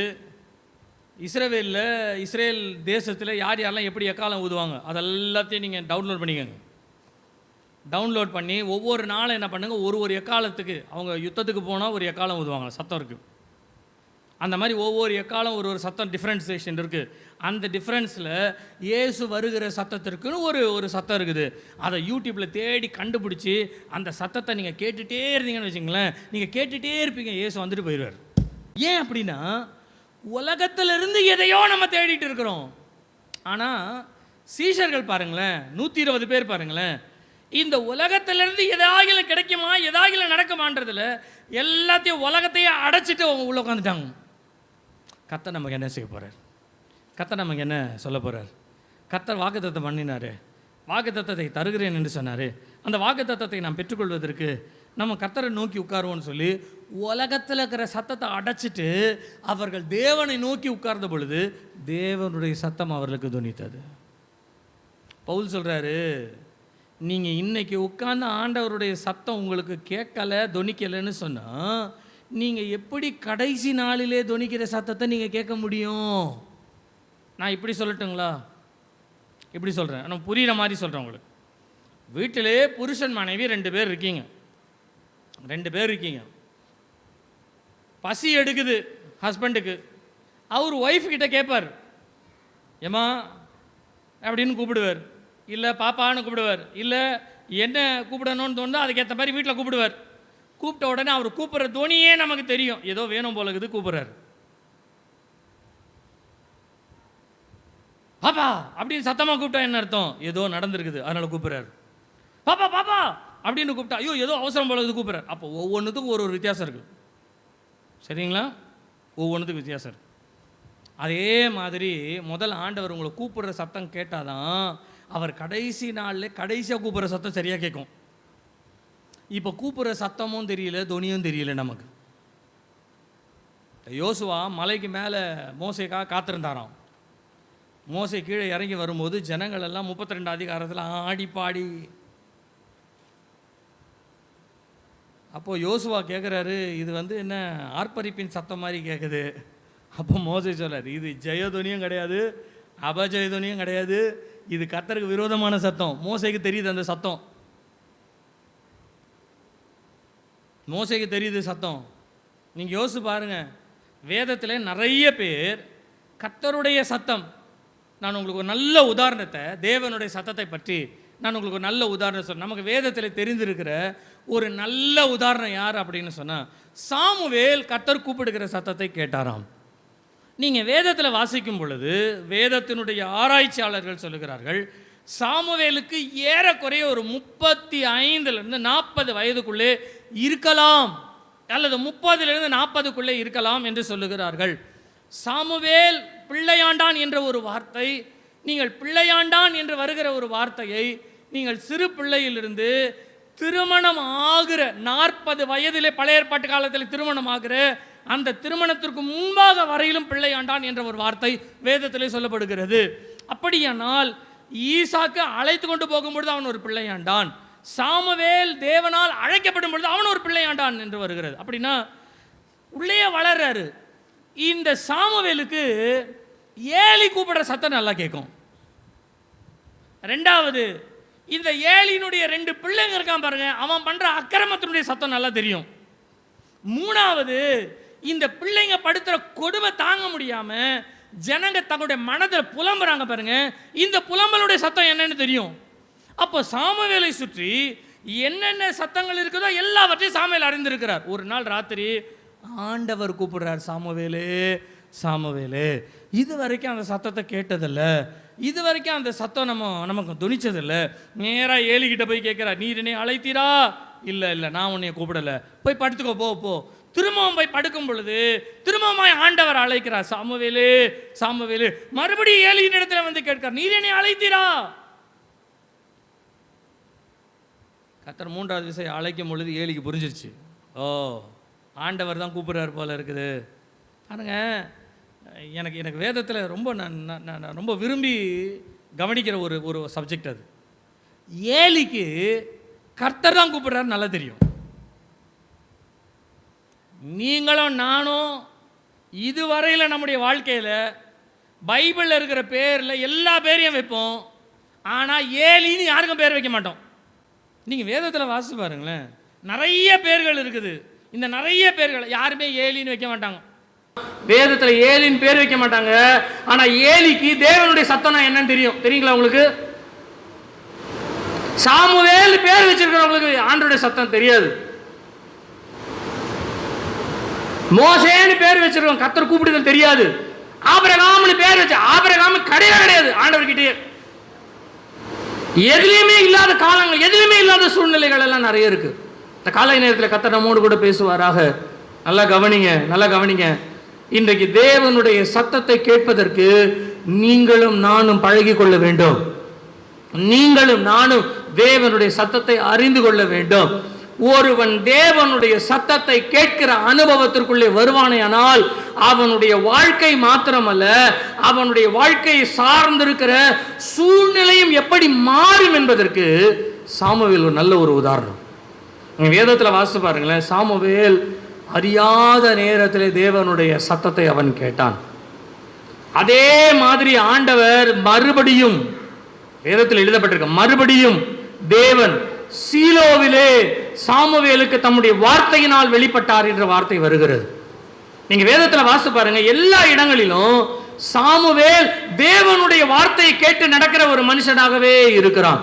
இஸ்ரேல் தேசத்தில் யார் யாரெல்லாம் எப்படி எக்காலம் ஊதுவாங்க அதெல்லாத்தையும் நீங்கள் டவுன்லோட் பண்ணிக்கோங்க. டவுன்லோட் பண்ணி ஒவ்வொரு நாளும் என்ன பண்ணுங்கள், ஒரு எக்காலத்துக்கு அவங்க யுத்தத்துக்கு போனால் ஒரு எக்காலம் ஊதுவாங்க, சத்தம் இருக்குது. அந்த மாதிரி ஒவ்வொரு எக்காலம் ஒரு சத்தம் டிஃப்ரென்சேஷன் இருக்குது. அந்த டிஃப்ரென்ஸில் இயேசு வருகிற சத்தத்திற்குன்னு ஒரு சத்தம் இருக்குது. அதை யூடியூப்பில் தேடி கண்டுபிடிச்சி அந்த சத்தத்தை நீங்கள் கேட்டுகிட்டே இருந்தீங்கன்னு வச்சுங்களேன், நீங்கள் கேட்டுகிட்டே இருப்பீங்க, இயேசு வந்துட்டு போயிடுவார். ஏன் அப்படின்னா, உலகத்திலிருந்து எதையோ நம்ம தேடிட்டு இருக்கிறோம். ஆனால் சீஷர்கள் பாருங்களேன், 120 பேர் பாருங்களேன், இந்த உலகத்திலிருந்து எதாகிலும் கிடைக்குமா, எதாகிலும் நடக்குமான்றதில் எல்லாத்தையும் உலகத்தையே அடைச்சிட்டு அவங்க உள்ளே உட்காந்துட்டாங்க. கர்த்தர் நமக்கு என்ன செய்ய போகிறார்? கர்த்தர் நமக்கு என்ன சொல்ல போகிறார்? கர்த்தர் வாக்குத்தத்தம் பண்ணினார், வாக்குத்தத்தத்தை தருகிறேன் என்று சொன்னார். அந்த வாக்குத்தத்தத்தை நாம் பெற்றுக்கொள்வதற்கு நம்ம கர்த்தரை நோக்கி உட்காருவோன்னு சொல்லி உலகத்தில் இருக்கிற சத்தத்தை அடைச்சிட்டு அவர்கள் தேவனை நோக்கி உட்கார்ந்த பொழுது தேவனுடைய சத்தம் அவர்களுக்கு துணித்தது. பவுல் சொல்கிறாரு, நீங்கள் இன்றைக்கி உட்கார்ந்து ஆண்டவருடைய சத்தம் உங்களுக்கு கேட்கலை, துணிக்கலைன்னு சொன்னால் நீங்கள் எப்படி கடைசி நாளிலே துணிக்கிற சத்தத்தை நீங்கள் கேட்க முடியும்? நான் இப்படி சொல்லட்டுங்களா? இப்படி சொல்கிறேன், நான் புரிகிற மாதிரி சொல்கிறேன் உங்களுக்கு. வீட்டிலே புருஷன் மனைவி 2 பேர் இருக்கீங்க. பசி எடுக்குது ஹஸ்பண்டுக்கு. அவர் ஒய்ஃப் கிட்ட கேட்பார், ஏமா அப்படின்னு கூப்பிடுவார், இல்லை பாப்பான்னு கூப்பிடுவார், இல்லை என்ன கூப்பிடணும்னு தோணுதோ அதுக்கேற்ற மாதிரி வீட்டில் கூப்பிடுவார். கூப்பிட்ட உடனே அவர் கூப்பிட்ற துணியே நமக்கு தெரியும், ஏதோ வேணும் போல இருக்குது, கூப்பிட்றாரு. பாப்பா அப்படின்னு சத்தமாக கூப்பிட்டா என்ன அர்த்தம்? ஏதோ நடந்திருக்குது அதனால் கூப்பிட்றாரு. பாப்பா பாப்பா அப்படின்னு கூப்பிட்டா ஐயோ ஏதோ அவசரம் போல இருக்குது, கூப்பிட்றாரு. அப்போ ஒவ்வொன்றுத்துக்கும் ஒரு வித்தியாசம் இருக்குது, சரிங்களா? ஒவ்வொன்றுத்துக்கும் வித்தியாசம் இருக்குது. அதே மாதிரி முதல் ஆண்டவர் உங்களை கூப்பிடுற சத்தம் கேட்டாதான் அவர் கடைசி நாளில் கடைசியாக கூப்பிட்ற சத்தம் சரியாக கேட்கும். இப்போ கூப்பிட்ற சத்தமும் தெரியல, துணியும் தெரியல நமக்கு. யோசுவா மலைக்கு மேலே மோசேக்காக காத்திருந்தாராம். மோசே கீழே இறங்கி வரும்போது ஜனங்கள் எல்லாம் 32 அதிகாரத்தில் ஆடி பாடி. அப்போது யோசுவா கேட்குறாரு, இது என்ன ஆர்ப்பரிப்பின் சத்தம் மாதிரி கேட்குது. அப்போ மோசே சொல்றாரு, இது ஜெயதுனியும் கிடையாது, அபஜயதுனியும் கிடையாது, இது கர்த்தருக்கு விரோதமான சத்தம். மோசேக்கு தெரியுது அந்த சத்தம், மோசேக்கு தெரியுது சத்தம். நீங்கள் யோசிச்சு பாருங்கள், வேதத்தில் நிறைய பேர் கர்த்தருடைய சத்தம், நான் உங்களுக்கு ஒரு நல்ல உதாரணத்தை, தேவனுடைய சத்தத்தை பற்றி நான் உங்களுக்கு ஒரு நல்ல உதாரணம் சொல்கிறேன். நமக்கு வேதத்தில் தெரிந்திருக்கிற ஒரு நல்ல உதாரணம் யார் அப்படின்னு சொன்னால், சாமுவேல் கர்த்தர் கூப்பிடுகிற சத்தத்தை கேட்டாராம். நீங்கள் வேதத்தில் வாசிக்கும் பொழுது வேதத்தினுடைய ஆராய்ச்சியாளர்கள் சொல்லுகிறார்கள், சாமுவேலுக்கு ஏறக்குறைய ஒரு 35லேருந்து 40 வயதுக்குள்ளே இருக்கலாம், அல்லது 30லேருந்து 40க்குள்ளே இருக்கலாம் என்று சொல்லுகிறார்கள். சாமுவேல் பிள்ளையாண்டான் என்ற ஒரு வார்த்தை, நீங்கள் பிள்ளையாண்டான் என்று வருகிற ஒரு வார்த்தையை நீங்கள் சிறு பிள்ளையிலிருந்து திருமணம் ஆகிற 40 வயதிலே, பழைய ஏற்பாட்டு காலத்தில் திருமணம் ஆகிற அந்த திருமணத்திற்கு முன்பாக வரையிலும் பிள்ளையாண்டான் என்ற ஒரு வார்த்தை வேதத்திலே சொல்லப்படுகிறது. அப்படியானால் ஈசாக்கு அழைத்து கொண்டு போகும்பொழுது அவன் ஒரு பிள்ளையாண்டான், சாமுவேல் தேவனால் அழைக்கப்படும் பொழுது அவன் ஒரு பிள்ளையாண்டான் என்று வருகிறது. அப்படின்னா உள்ளே வளர்றாரு. இந்த சாமுவேலுக்கு ஏலி கூப்பிடுற சத்தம் நல்லா கேட்கும். ரெண்டாவது, இந்த ஏலியினுடைய 2 பிள்ளைங்க இருக்கான் பாருங்க, அவன் பண்ற அக்கிரமத்தினுடைய சத்தம் நல்லா தெரியும். மூணாவது, இந்த பிள்ளைங்க படுத்துற கொடுமை தாங்க முடியாம ஜனங்க தங்களுடைய மனதில் புலம்புறாங்க பாருங்க, இந்த புலம்பலுடைய சத்தம் என்னன்னு தெரியும். அப்போ சாமுவேலை சுற்றி என்னென்ன சத்தங்கள் இருக்குதோ எல்லாவற்றையும் சாமுவேல் அறிந்திருக்கிறார். ஒரு நாள் ராத்திரி ஆண்டவர் கூப்பிடுறார், சாமுவேலே சாமுவேலே. இது வரைக்கும் அந்த சத்தத்தை கேட்டதில்ல, இது வரைக்கும் அந்த சத்தம் நமக்கு துணிச்சதில்லை. நேராக ஏலிகிட்ட போய் கேட்குறார், நீர் என்னை அழைத்தீரா? இல்லை இல்லை, நான் உன்னைய கூப்பிடலை, போய் படுத்துக்கோ போ போ. திரும்பவும் போய் படுக்கும் பொழுது திரும்பவும் ஆண்டவர் அழைக்கிறார், சாமுவேலே சாமுவேலே. மறுபடியும் ஏலியின் இடத்துல வந்து கேட்கிறார், நீர் என்னை அழைத்தீரா? கர்த்தர் 3வது விஷயம் அழைக்கும் பொழுது ஏலிக்கு புரிஞ்சிருச்சு, ஓ ஆண்டவர் தான் கூப்பிடுறாரு போல இருக்குது. பாருங்க, எனக்கு வேதத்தில் ரொம்ப நான் ரொம்ப விரும்பி கவனிக்கிற ஒரு சப்ஜெக்ட் அது. ஏலிக்கு கர்த்தர் தான் கூப்பிடுறாரு நல்லா தெரியும். நீங்களும் நானும் இதுவரையில் நம்முடைய வாழ்க்கையில் பைபிளில் இருக்கிற பேரில் எல்லா பேரையும் வைப்போம், ஆனால் ஏலின்னு யாருக்கும் பேர் வைக்க மாட்டோம். நீங்கள் வேதத்தில் வாசித்து பாருங்களேன், நிறைய பேர்கள் இருக்குது. இந்த நிறைய பேர்கள் யாருமே ஏலின்னு வைக்க மாட்டாங்க, வேதத்தில் ஏலின்னு பேர் வைக்க மாட்டாங்க. ஆனால் ஏலிக்கு தேவனுடைய சத்தம்னா என்னன்னு தெரியும். தெரியுங்களா உங்களுக்கு? சாமுவேல் பேர் வச்சிருக்கிறவங்களுக்கு ஆண்டவருடைய சத்தம் தெரியாது. மோசேன்னு பேர் வச்சிருக்கோம், கர்த்தர் கூப்பிடுதல் தெரியாது. ஆபிரகாம்னு பேர் வச்சு, ஆபிரகாம் கிடையாது ஆண்டவர்கிட்டயே. எதுலையுமே இல்லாத காலங்கள், எதுலையுமே இல்லாத சூழ்நிலைகள் எல்லாம் நிறைய இருக்கு. இந்த காலை நேரத்தில் கர்த்தர் நம்மோடு கூட பேசுவாராக. நல்லா கவனிங்க, நல்லா கவனிங்க. இன்றைக்கு தேவனுடைய சத்தத்தை கேட்பதற்கு நீங்களும் நானும் பழகி கொள்ள வேண்டும். நீங்களும் நானும் தேவனுடைய சத்தத்தை அறிந்து கொள்ள வேண்டும். ஒருவன் தேவனுடைய சத்தத்தை கேட்கிற அனுபவத்திற்குள்ளே வருவானேயானால் அவனுடைய வாழ்க்கை மாத்திரமல்ல, அவனுடைய வாழ்க்கையை சார்ந்திருக்கிற சூழ்நிலையும் எப்படி மாறும் என்பதற்கு சாமுவேல் நல்ல ஒரு உதாரணம். வேதத்தில் வாசித்து பாருங்களேன், சாமுவேல் அறியாத நேரத்தில் தேவனுடைய சத்தத்தை அவன் கேட்டான். அதே மாதிரி ஆண்டவர் மறுபடியும், வேதத்தில் எழுதப்பட்டிருக்க, மறுபடியும் தேவன் சீலோவிலே சாமுவேலுக்கு தம்முடைய வார்த்தையினால் வெளிப்பட்டார் என்ற வார்த்தை வருகிறது. நீங்க வேதத்தில் வாசித்து பாருங்க, எல்லா இடங்களிலும் சாமுவேல் தேவனுடைய வார்த்தையை கேட்டு நடக்கிற ஒரு மனுஷனாகவே இருக்கிறான்.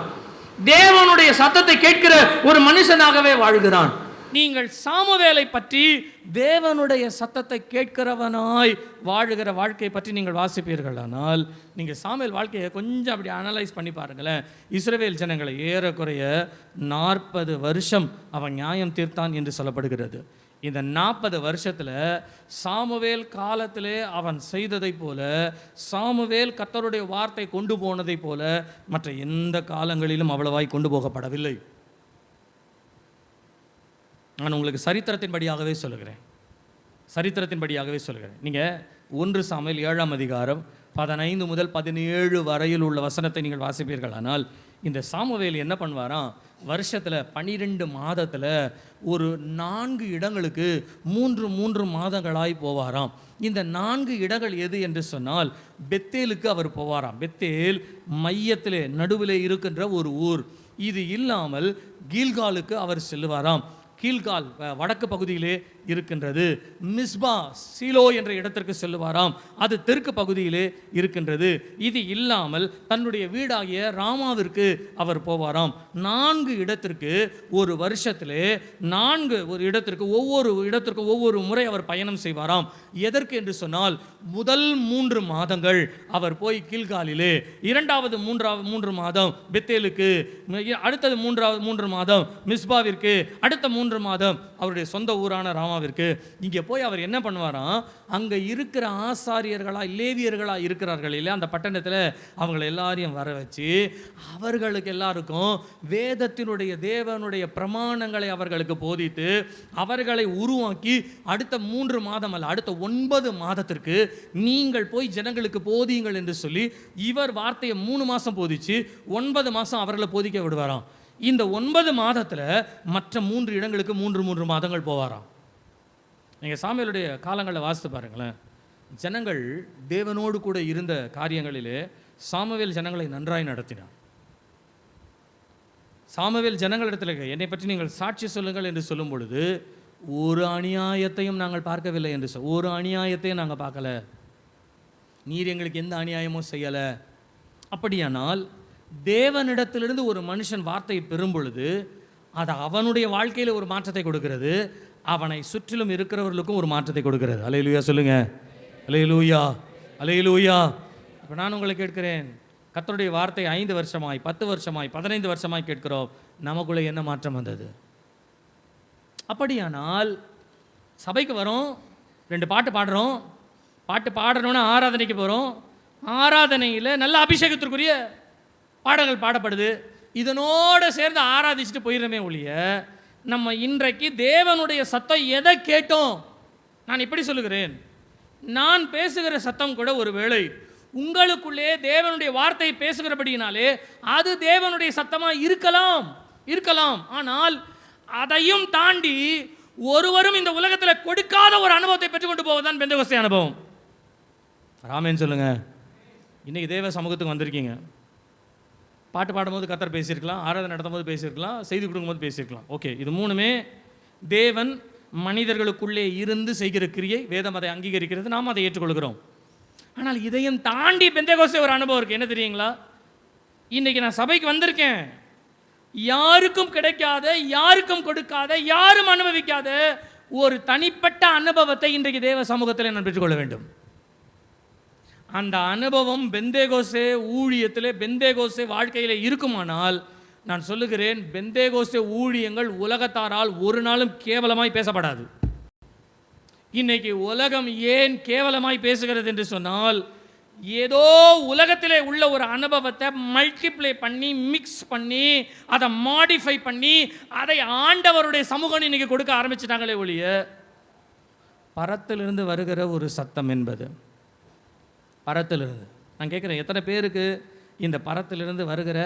தேவனுடைய சத்தத்தை கேட்கிற ஒரு மனுஷனாகவே வாழ்கிறான். நீங்கள் சாமுவேலை பற்றி தேவனுடைய சத்தத்தை கேட்கிறவனாய் வாழுகிற வாழ்க்கையை பற்றி நீங்கள் வாசிப்பீர்கள். ஆனால் நீங்கள் சாமுவேல் வாழ்க்கையை கொஞ்சம் அப்படி அனலைஸ் பண்ணி பாருங்களேன். இஸ்ரவேல் ஜனங்களை ஏறக்குறைய 40 வருஷம் அவன் நியாயம் தீர்த்தான் என்று சொல்லப்படுகிறது. இந்த 40 வருஷத்தில் சாமுவேல் காலத்திலே அவன் செய்ததை போல, சாமுவேல் கர்த்தருடைய வார்த்தை கொண்டு போனதை போல மற்ற எந்த காலங்களிலும் அவ்வளவாய் கொண்டு போகப்படவில்லை. நான் உங்களுக்கு சரித்திரத்தின்படியாகவே சொல்லுகிறேன், சரித்திரத்தின்படியாகவே சொல்லுகிறேன். நீங்கள் 1 சாமுவேல் 7ஆம் அதிகாரம் 15 முதல் 17 வரையில் உள்ள வசனத்தை நீங்கள் வாசிப்பீர்கள். ஆனால் இந்த சாமுவேல் என்ன பண்ணுவாராம், வருஷத்தில் 12 மாதத்தில் ஒரு 4 இடங்களுக்கு 3 மாதங்களாய் போவாராம். இந்த 4 இடங்கள் எது என்று சொன்னால், பெத்தேலுக்கு அவர் போவாராம். பெத்தேல் மையத்திலே நடுவிலே இருக்கின்ற ஒரு ஊர். இது இல்லாமல் கீல்காலுக்கு அவர் செல்லுவாராம். கீழ்கால் வடக்கு பகுதியிலே இருக்கின்றது. மிஸ்பா சீலோ என்ற இடத்திற்கு செல்லுவாராம், அது தெற்கு பகுதியிலே இருக்கின்றது. இது இல்லாமல் தன்னுடைய வீடாகிய ராமாவிற்கு அவர் போவாராம். 4 இடத்திற்கு ஒரு வருஷத்திலே 4 ஒரு இடத்திற்கு ஒவ்வொரு முறை அவர் பயணம் செய்வாராம். எதற்கு என்று சொன்னால், முதல் 3 மாதங்கள் அவர் போய் கீழ்காலிலே, இரண்டாவது 3 மாதம் பெத்தேலுக்கு, அடுத்தது 3 மாதம் மிஸ்பாவிற்கு, அடுத்த 3 மாதம் அவருடைய சொந்த ஊரான ராமாவிற்கு. இங்கே போய் அவர் என்ன பண்ணுவாராம், அங்கே இருக்கிற ஆசாரியர்களா லேவியர்களா இருக்கிறார்கள் இல்லையா அந்த பட்டணத்தில், அவங்களை எல்லாரையும் வர வச்சு அவர்களுக்கு எல்லாருக்கும் வேதத்தினுடைய தேவனுடைய பிரமாணங்களை அவர்களுக்கு போதித்து அவர்களை உருவாக்கி அடுத்த 3 மாதம் அல்ல அடுத்த 9 மாதத்திற்கு நீங்கள் போய் ஜனங்களுக்கு போதியுங்கள் என்று சொல்லி இவர் வார்த்தையை 3 மாதம் போதிச்சு 9 மாதம் அவர்களை போதிக்க விடுவாராம். இந்த 9 மாதத்தில் மற்ற 3 இடங்களுக்கு 3 மாதங்கள் போவாராம். நீங்கள் சாமுவேலுடைய காலங்களில் வாசித்து பாருங்களேன். ஜனங்கள் தேவனோடு கூட இருந்த காரியங்களிலே சாமுவேல் ஜனங்களை நன்றாய் நடத்தினார். சாமுவேல் ஜனங்களிடத்தில் என்னை பற்றி நீங்கள் சாட்சி சொல்லுங்கள் என்று சொல்லும் பொழுது, ஒரு அநியாயத்தையும் நாங்கள் பார்க்கவில்லை என்று ஒரு அநியாயத்தையும் நாங்கள் பார்க்கல, நீர் எங்களுக்கு எந்த அநியாயமும் செய்யலை. அப்படியானால் தேவனிடத்திலிருந்து ஒரு மனுஷன் வார்த்தையை பெறும் பொழுது அது அவனுடைய வாழ்க்கையில் ஒரு மாற்றத்தை கொடுக்கிறது, அவனை சுற்றிலும் இருக்கிறவர்களுக்கும் ஒரு மாற்றத்தை கொடுக்கிறது. அல்லேலூயா சொல்லுங்க, அல்லேலூயா, அல்லேலூயா. இப்போ நான் உங்களை கேட்கிறேன், கர்த்தருடைய வார்த்தை 5 வருஷமாய் 10 வருஷமாய் 15 வருஷமாய் கேட்கிறோம், நமக்குள்ளே என்ன மாற்றம் வந்தது? அப்படியானால் சபைக்கு வரோம், 2 பாட்டு பாடுறோம், பாட்டு பாடணும்னா ஆராதனைக்கு போகிறோம், ஆராதனையில் நல்ல அபிஷேகத்திற்குரிய பாடல்கள் பாடப்படுது, இதனோடு சேர்ந்து ஆராதிச்சுட்டு போயிடுறமே ஒழிய நம்ம இன்றைக்கு தேவனுடைய சத்தம் எதை கேட்டோம்? நான் இப்படி சொல்லுகிறேன், நான் பேசுகிற சத்தம் கூட ஒருவேளை உங்களுக்குள்ளே தேவனுடைய வார்த்தையை பேசுகிறபடியினாலே அது தேவனுடைய சத்தமாக இருக்கலாம். ஆனால் அதையும் தாண்டி ஒருவரும் இந்த உலகத்தில் கொடுக்காத ஒரு அனுபவத்தை பெற்றுக்கொண்டு போவதுதான் பெந்தெகோஸ்தே அனுபவம். ராமேன் சொல்லுங்க. இன்னைக்கு தேவ சமூகத்துக்கு வந்திருக்கீங்க, பாட்டு பாடும்போது கர்த்தர் பேசியிருக்கலாம், ஆராதனை நடத்தும் போது பேசியிருக்கலாம், செய்தி கொடுக்கும்போது பேசியிருக்கலாம். ஓகே, இது 3மே தேவன் மனிதர்களுக்குள்ளே இருந்து செய்கிற கிரியை, வேதம் அதை அங்கீகரிக்கிறது, நாம் அதை ஏற்றுக்கொள்கிறோம். ஆனால் இதையும் தாண்டி பெந்தெகோஸ்தே ஒரு அனுபவம் இருக்குது. என்ன தெரியுங்களா? இன்றைக்கி நான் சபைக்கு வந்திருக்கேன், யாருக்கும் கிடைக்காத, யாருக்கும் கொடுக்காத, யாரும் அனுபவிக்காத ஒரு தனிப்பட்ட அனுபவத்தை இன்றைக்கு தேவ சமூகத்தில் நான் பெற்றுக்கொள்ள வேண்டும். அந்த அனுபவம் பெந்தெகோஸ்தே ஊழியத்தில், பெந்தெகோஸ்தே வாழ்க்கையில் இருக்குமானால் நான் சொல்லுகிறேன், பெந்தெகோஸ்தே ஊழியங்கள் உலகத்தாரால் ஒரு நாளும் கேவலமாய் பேசப்படாது. இன்னைக்கு உலகம் ஏன் கேவலமாய் பேசுகிறது என்று சொன்னால், ஏதோ உலகத்திலே உள்ள ஒரு அனுபவத்தை மல்டிப்ளை பண்ணி, மிக்ஸ் பண்ணி, அதை மாடிஃபை பண்ணி, அதை ஆண்டவருடைய சமூகம் இன்னைக்கு கொடுக்க ஆரம்பிச்சிட்டாங்களே ஒழிய, பரத்திலிருந்து வருகிற ஒரு சத்தம் என்பது, பரத்திலிருந்து நான் கேட்குறேன், எத்தனை பேருக்கு இந்த பரத்திலிருந்து வருகிற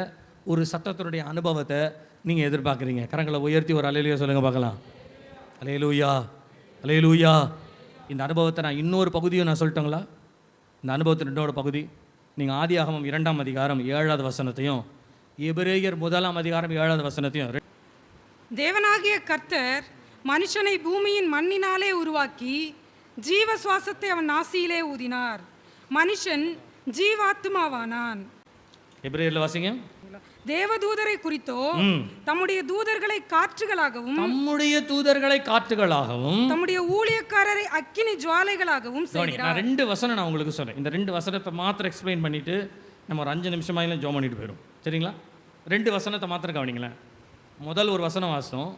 ஒரு சத்தத்தினுடைய அனுபவத்தை நீங்கள் எதிர்பார்க்குறீங்க? கரங்களை உயர்த்தி ஒரு அல்லேலூயா சொல்லுங்கள் பார்க்கலாம். அல்லேலூயா, அல்லேலூயா. இந்த அனுபவத்தை நான் இன்னொரு பகுதியும் நான் சொல்லட்டுங்களா? இந்த அனுபவத்தின் இன்னொரு பகுதி, நீங்கள் ஆதியாகமம் 2ஆம் அதிகாரம் 7வது வசனத்தையும் எபிரேயர் 1ஆம் அதிகாரம் 7வது வசனத்தையும். தேவனாகிய கர்த்தர் மனுஷனை பூமியின் மண்ணினாலே உருவாக்கி ஜீவ சுவாசத்தை அவன் நாசியிலே ஊதினார், மனுஷன் ஜீவாத்மாவானான். எபிரேயர்ல வாசிங்க. தேவதூதரை குறித்தோ தம்முடைய தூதர்களை காற்றுகளாகவும், தம்முடைய ஊழியக்காரரை அக்கினி ஜுவாலைகளாகவும் செய்கிறார். நான் 2 வசனம் நான் உங்களுக்கு சொல்றேன். இந்த 2 வசனத்தை மாத்திரம் எக்ஸ்பிளைன் பண்ணிட்டு நம்ம ஒரு 5 நிமிஷமாயிலும் ஜோம் பண்ணிட்டு போயிடும், சரிங்களா? 2 வசனத்தை மாத்திரம் கவனிங்களேன். முதல் ஒரு வசனம் வாசம்,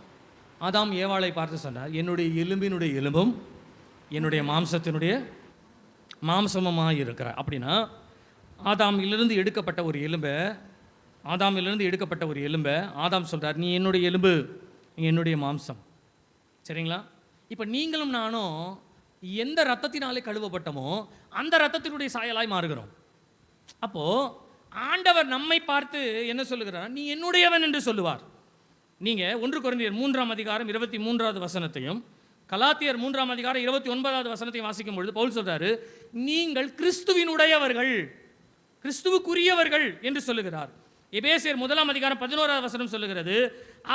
ஆதாம் ஏவாளை பார்த்து சொன்னார், என்னுடைய எலும்பினுடைய எலும்பும் என்னுடைய மாம்சத்தினுடைய மாம்சமாக இருக்கிறார். அப்படின்னா ஆதாமிலிருந்து எடுக்கப்பட்ட ஒரு எலும்பை ஆதாம் சொல்கிறார், நீ என்னுடைய எலும்பு, நீ என்னுடைய மாம்சம், சரிங்களா? இப்போ நீங்களும் நானும் எந்த ரத்தத்தினாலே கழுவப்பட்டமோ அந்த ரத்தத்தினுடைய சாயலாய் மாறுகிறோம். அப்போது ஆண்டவர் நம்மை பார்த்து என்ன சொல்லுகிறார்? நீ என்னுடையவன் என்று சொல்லுவார். நீங்கள் 1 கொரிந்தியர் 3ஆம் அதிகாரம் 23வது வசனத்தையும் கலாத்தியர் 3ஆம் அதிகாரம் 29வது வசனத்தையும் வாசிக்கும் பொழுது பவுல் சொல்றாரு, நீங்கள் கிறிஸ்துவினுடையவர்கள், கிறிஸ்துவுக்குரியவர்கள் என்று சொல்லுகிறார். எபேசியர் 1:11 சொல்லுகிறது,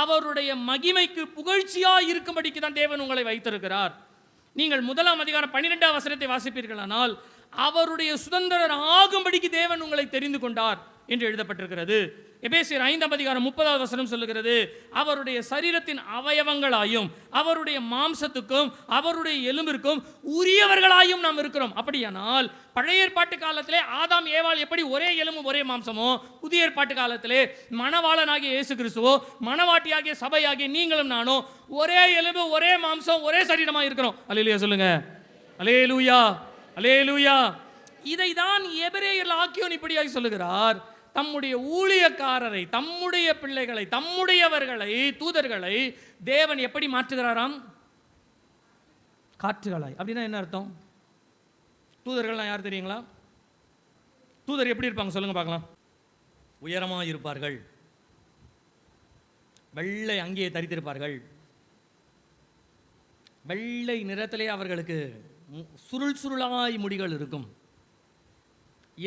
அவருடைய மகிமைக்கு புகழ்ச்சியாய் இருக்கும்படிக்கு தான் தேவன் உங்களை வைத்திருக்கிறார். நீங்கள் 1:12 வாசிப்பீர்களானால், அவருடைய சுதந்திரர் ஆகும்படிக்கு தேவன் உங்களை தெரிந்து கொண்டார் என்று எழுதப்பட்டிருக்கிறது. எபேசியர் 5:30 சொல்லுகிறது, அவருடைய சரீரத்தின் அவயவங்களாயும் அவருடைய மாம்சத்துக்கும் அவருடைய எலும்பிற்கும் உரியவர்களாயும் நாம் இருக்கிறோம். அப்படியானால் பழைய ஏற்பாட்டு காலத்திலே ஆதாம் ஏவாள் எப்படி ஒரே எலும்பும் ஒரே மாம்சமோ, புதிய ஏற்பாட்டு காலத்திலே மணவாளனாகிய இயேசு கிறிஸ்துவோ மணவாட்டியாகிய சபையாகிய நீங்களும் நானும் ஒரே எலும்பு ஒரே மாம்சம் ஒரே சரீரமாக இருக்கிறோம். அல்லேலூயா சொல்லுங்க. அல்லேலூயா, அல்லேலூயா. இதை தான் எபிரேயர் ஆக்கியோன் இப்படியாய் சொல்லுகிறார், தம்முடைய ஊழியக்காரரை, தம்முடைய பிள்ளைகளை, தம்முடையவர்களை, தூதர்களை தேவன் எப்படி மாற்றுகிறாராம்? காற்றுகளாய். அப்படின்னா என்ன அர்த்தம்? தூதர்கள்லாம் யார் தெரியுங்களா? தூதர் எப்படி இருப்பாங்க சொல்லுங்க பார்க்கலாம். உயரமாக இருப்பார்கள், வெள்ளை அங்கேயே தரித்திருப்பார்கள், வெள்ளை நிறத்திலே அவர்களுக்கு சுருள் சுருளாய் முடிகள் இருக்கும்,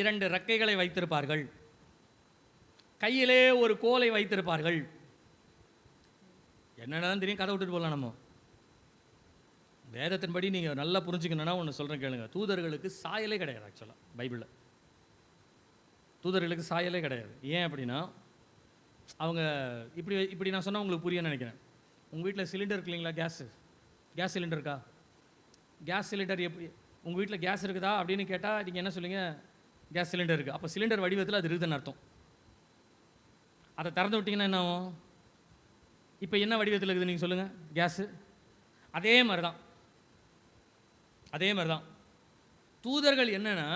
2 ரெக்கைகளை வைத்திருப்பார்கள், கையிலே ஒரு கோலை வைத்திருப்பார்கள். என்னென்னு தெரியும், கதை விட்டுட்டு போகலாம். நம்ம வேதத்தின்படி நீங்கள் நல்லா புரிஞ்சுக்கணுன்னா ஒன்று சொல்கிறேன் கேளுங்க. தூதர்களுக்கு சாயலே கிடையாது. ஆக்சுவலாக பைபிளில் தூதர்களுக்கு சாயலே கிடையாது. ஏன் அப்படின்னா, அவங்க இப்படி நான் சொன்னால் உங்களுக்கு புரியும்னு நினைக்கிறேன். உங்கள் வீட்டில் சிலிண்டர் இருக்கு இல்லைங்களா? கேஸ் சிலிண்டர் இருக்கா? கேஸ் சிலிண்டர் எப்படி உங்கள் வீட்டில் கேஸ் இருக்குதா அப்படின்னு கேட்டால் நீங்கள் என்ன சொல்லுங்க? கேஸ் சிலிண்டர் இருக்குது. அப்போ சிலிண்டர் வடிவத்தில் அது இருக்குதுன்னு அர்த்தம். அதை திறந்து விட்டிங்கன்னா என்ன ஆகும்? இப்போ என்ன வடிவத்தில் இருக்குது நீங்கள் சொல்லுங்கள்? கேஸு. அதே மாதிரி தான் தூதர்கள். என்னென்னா,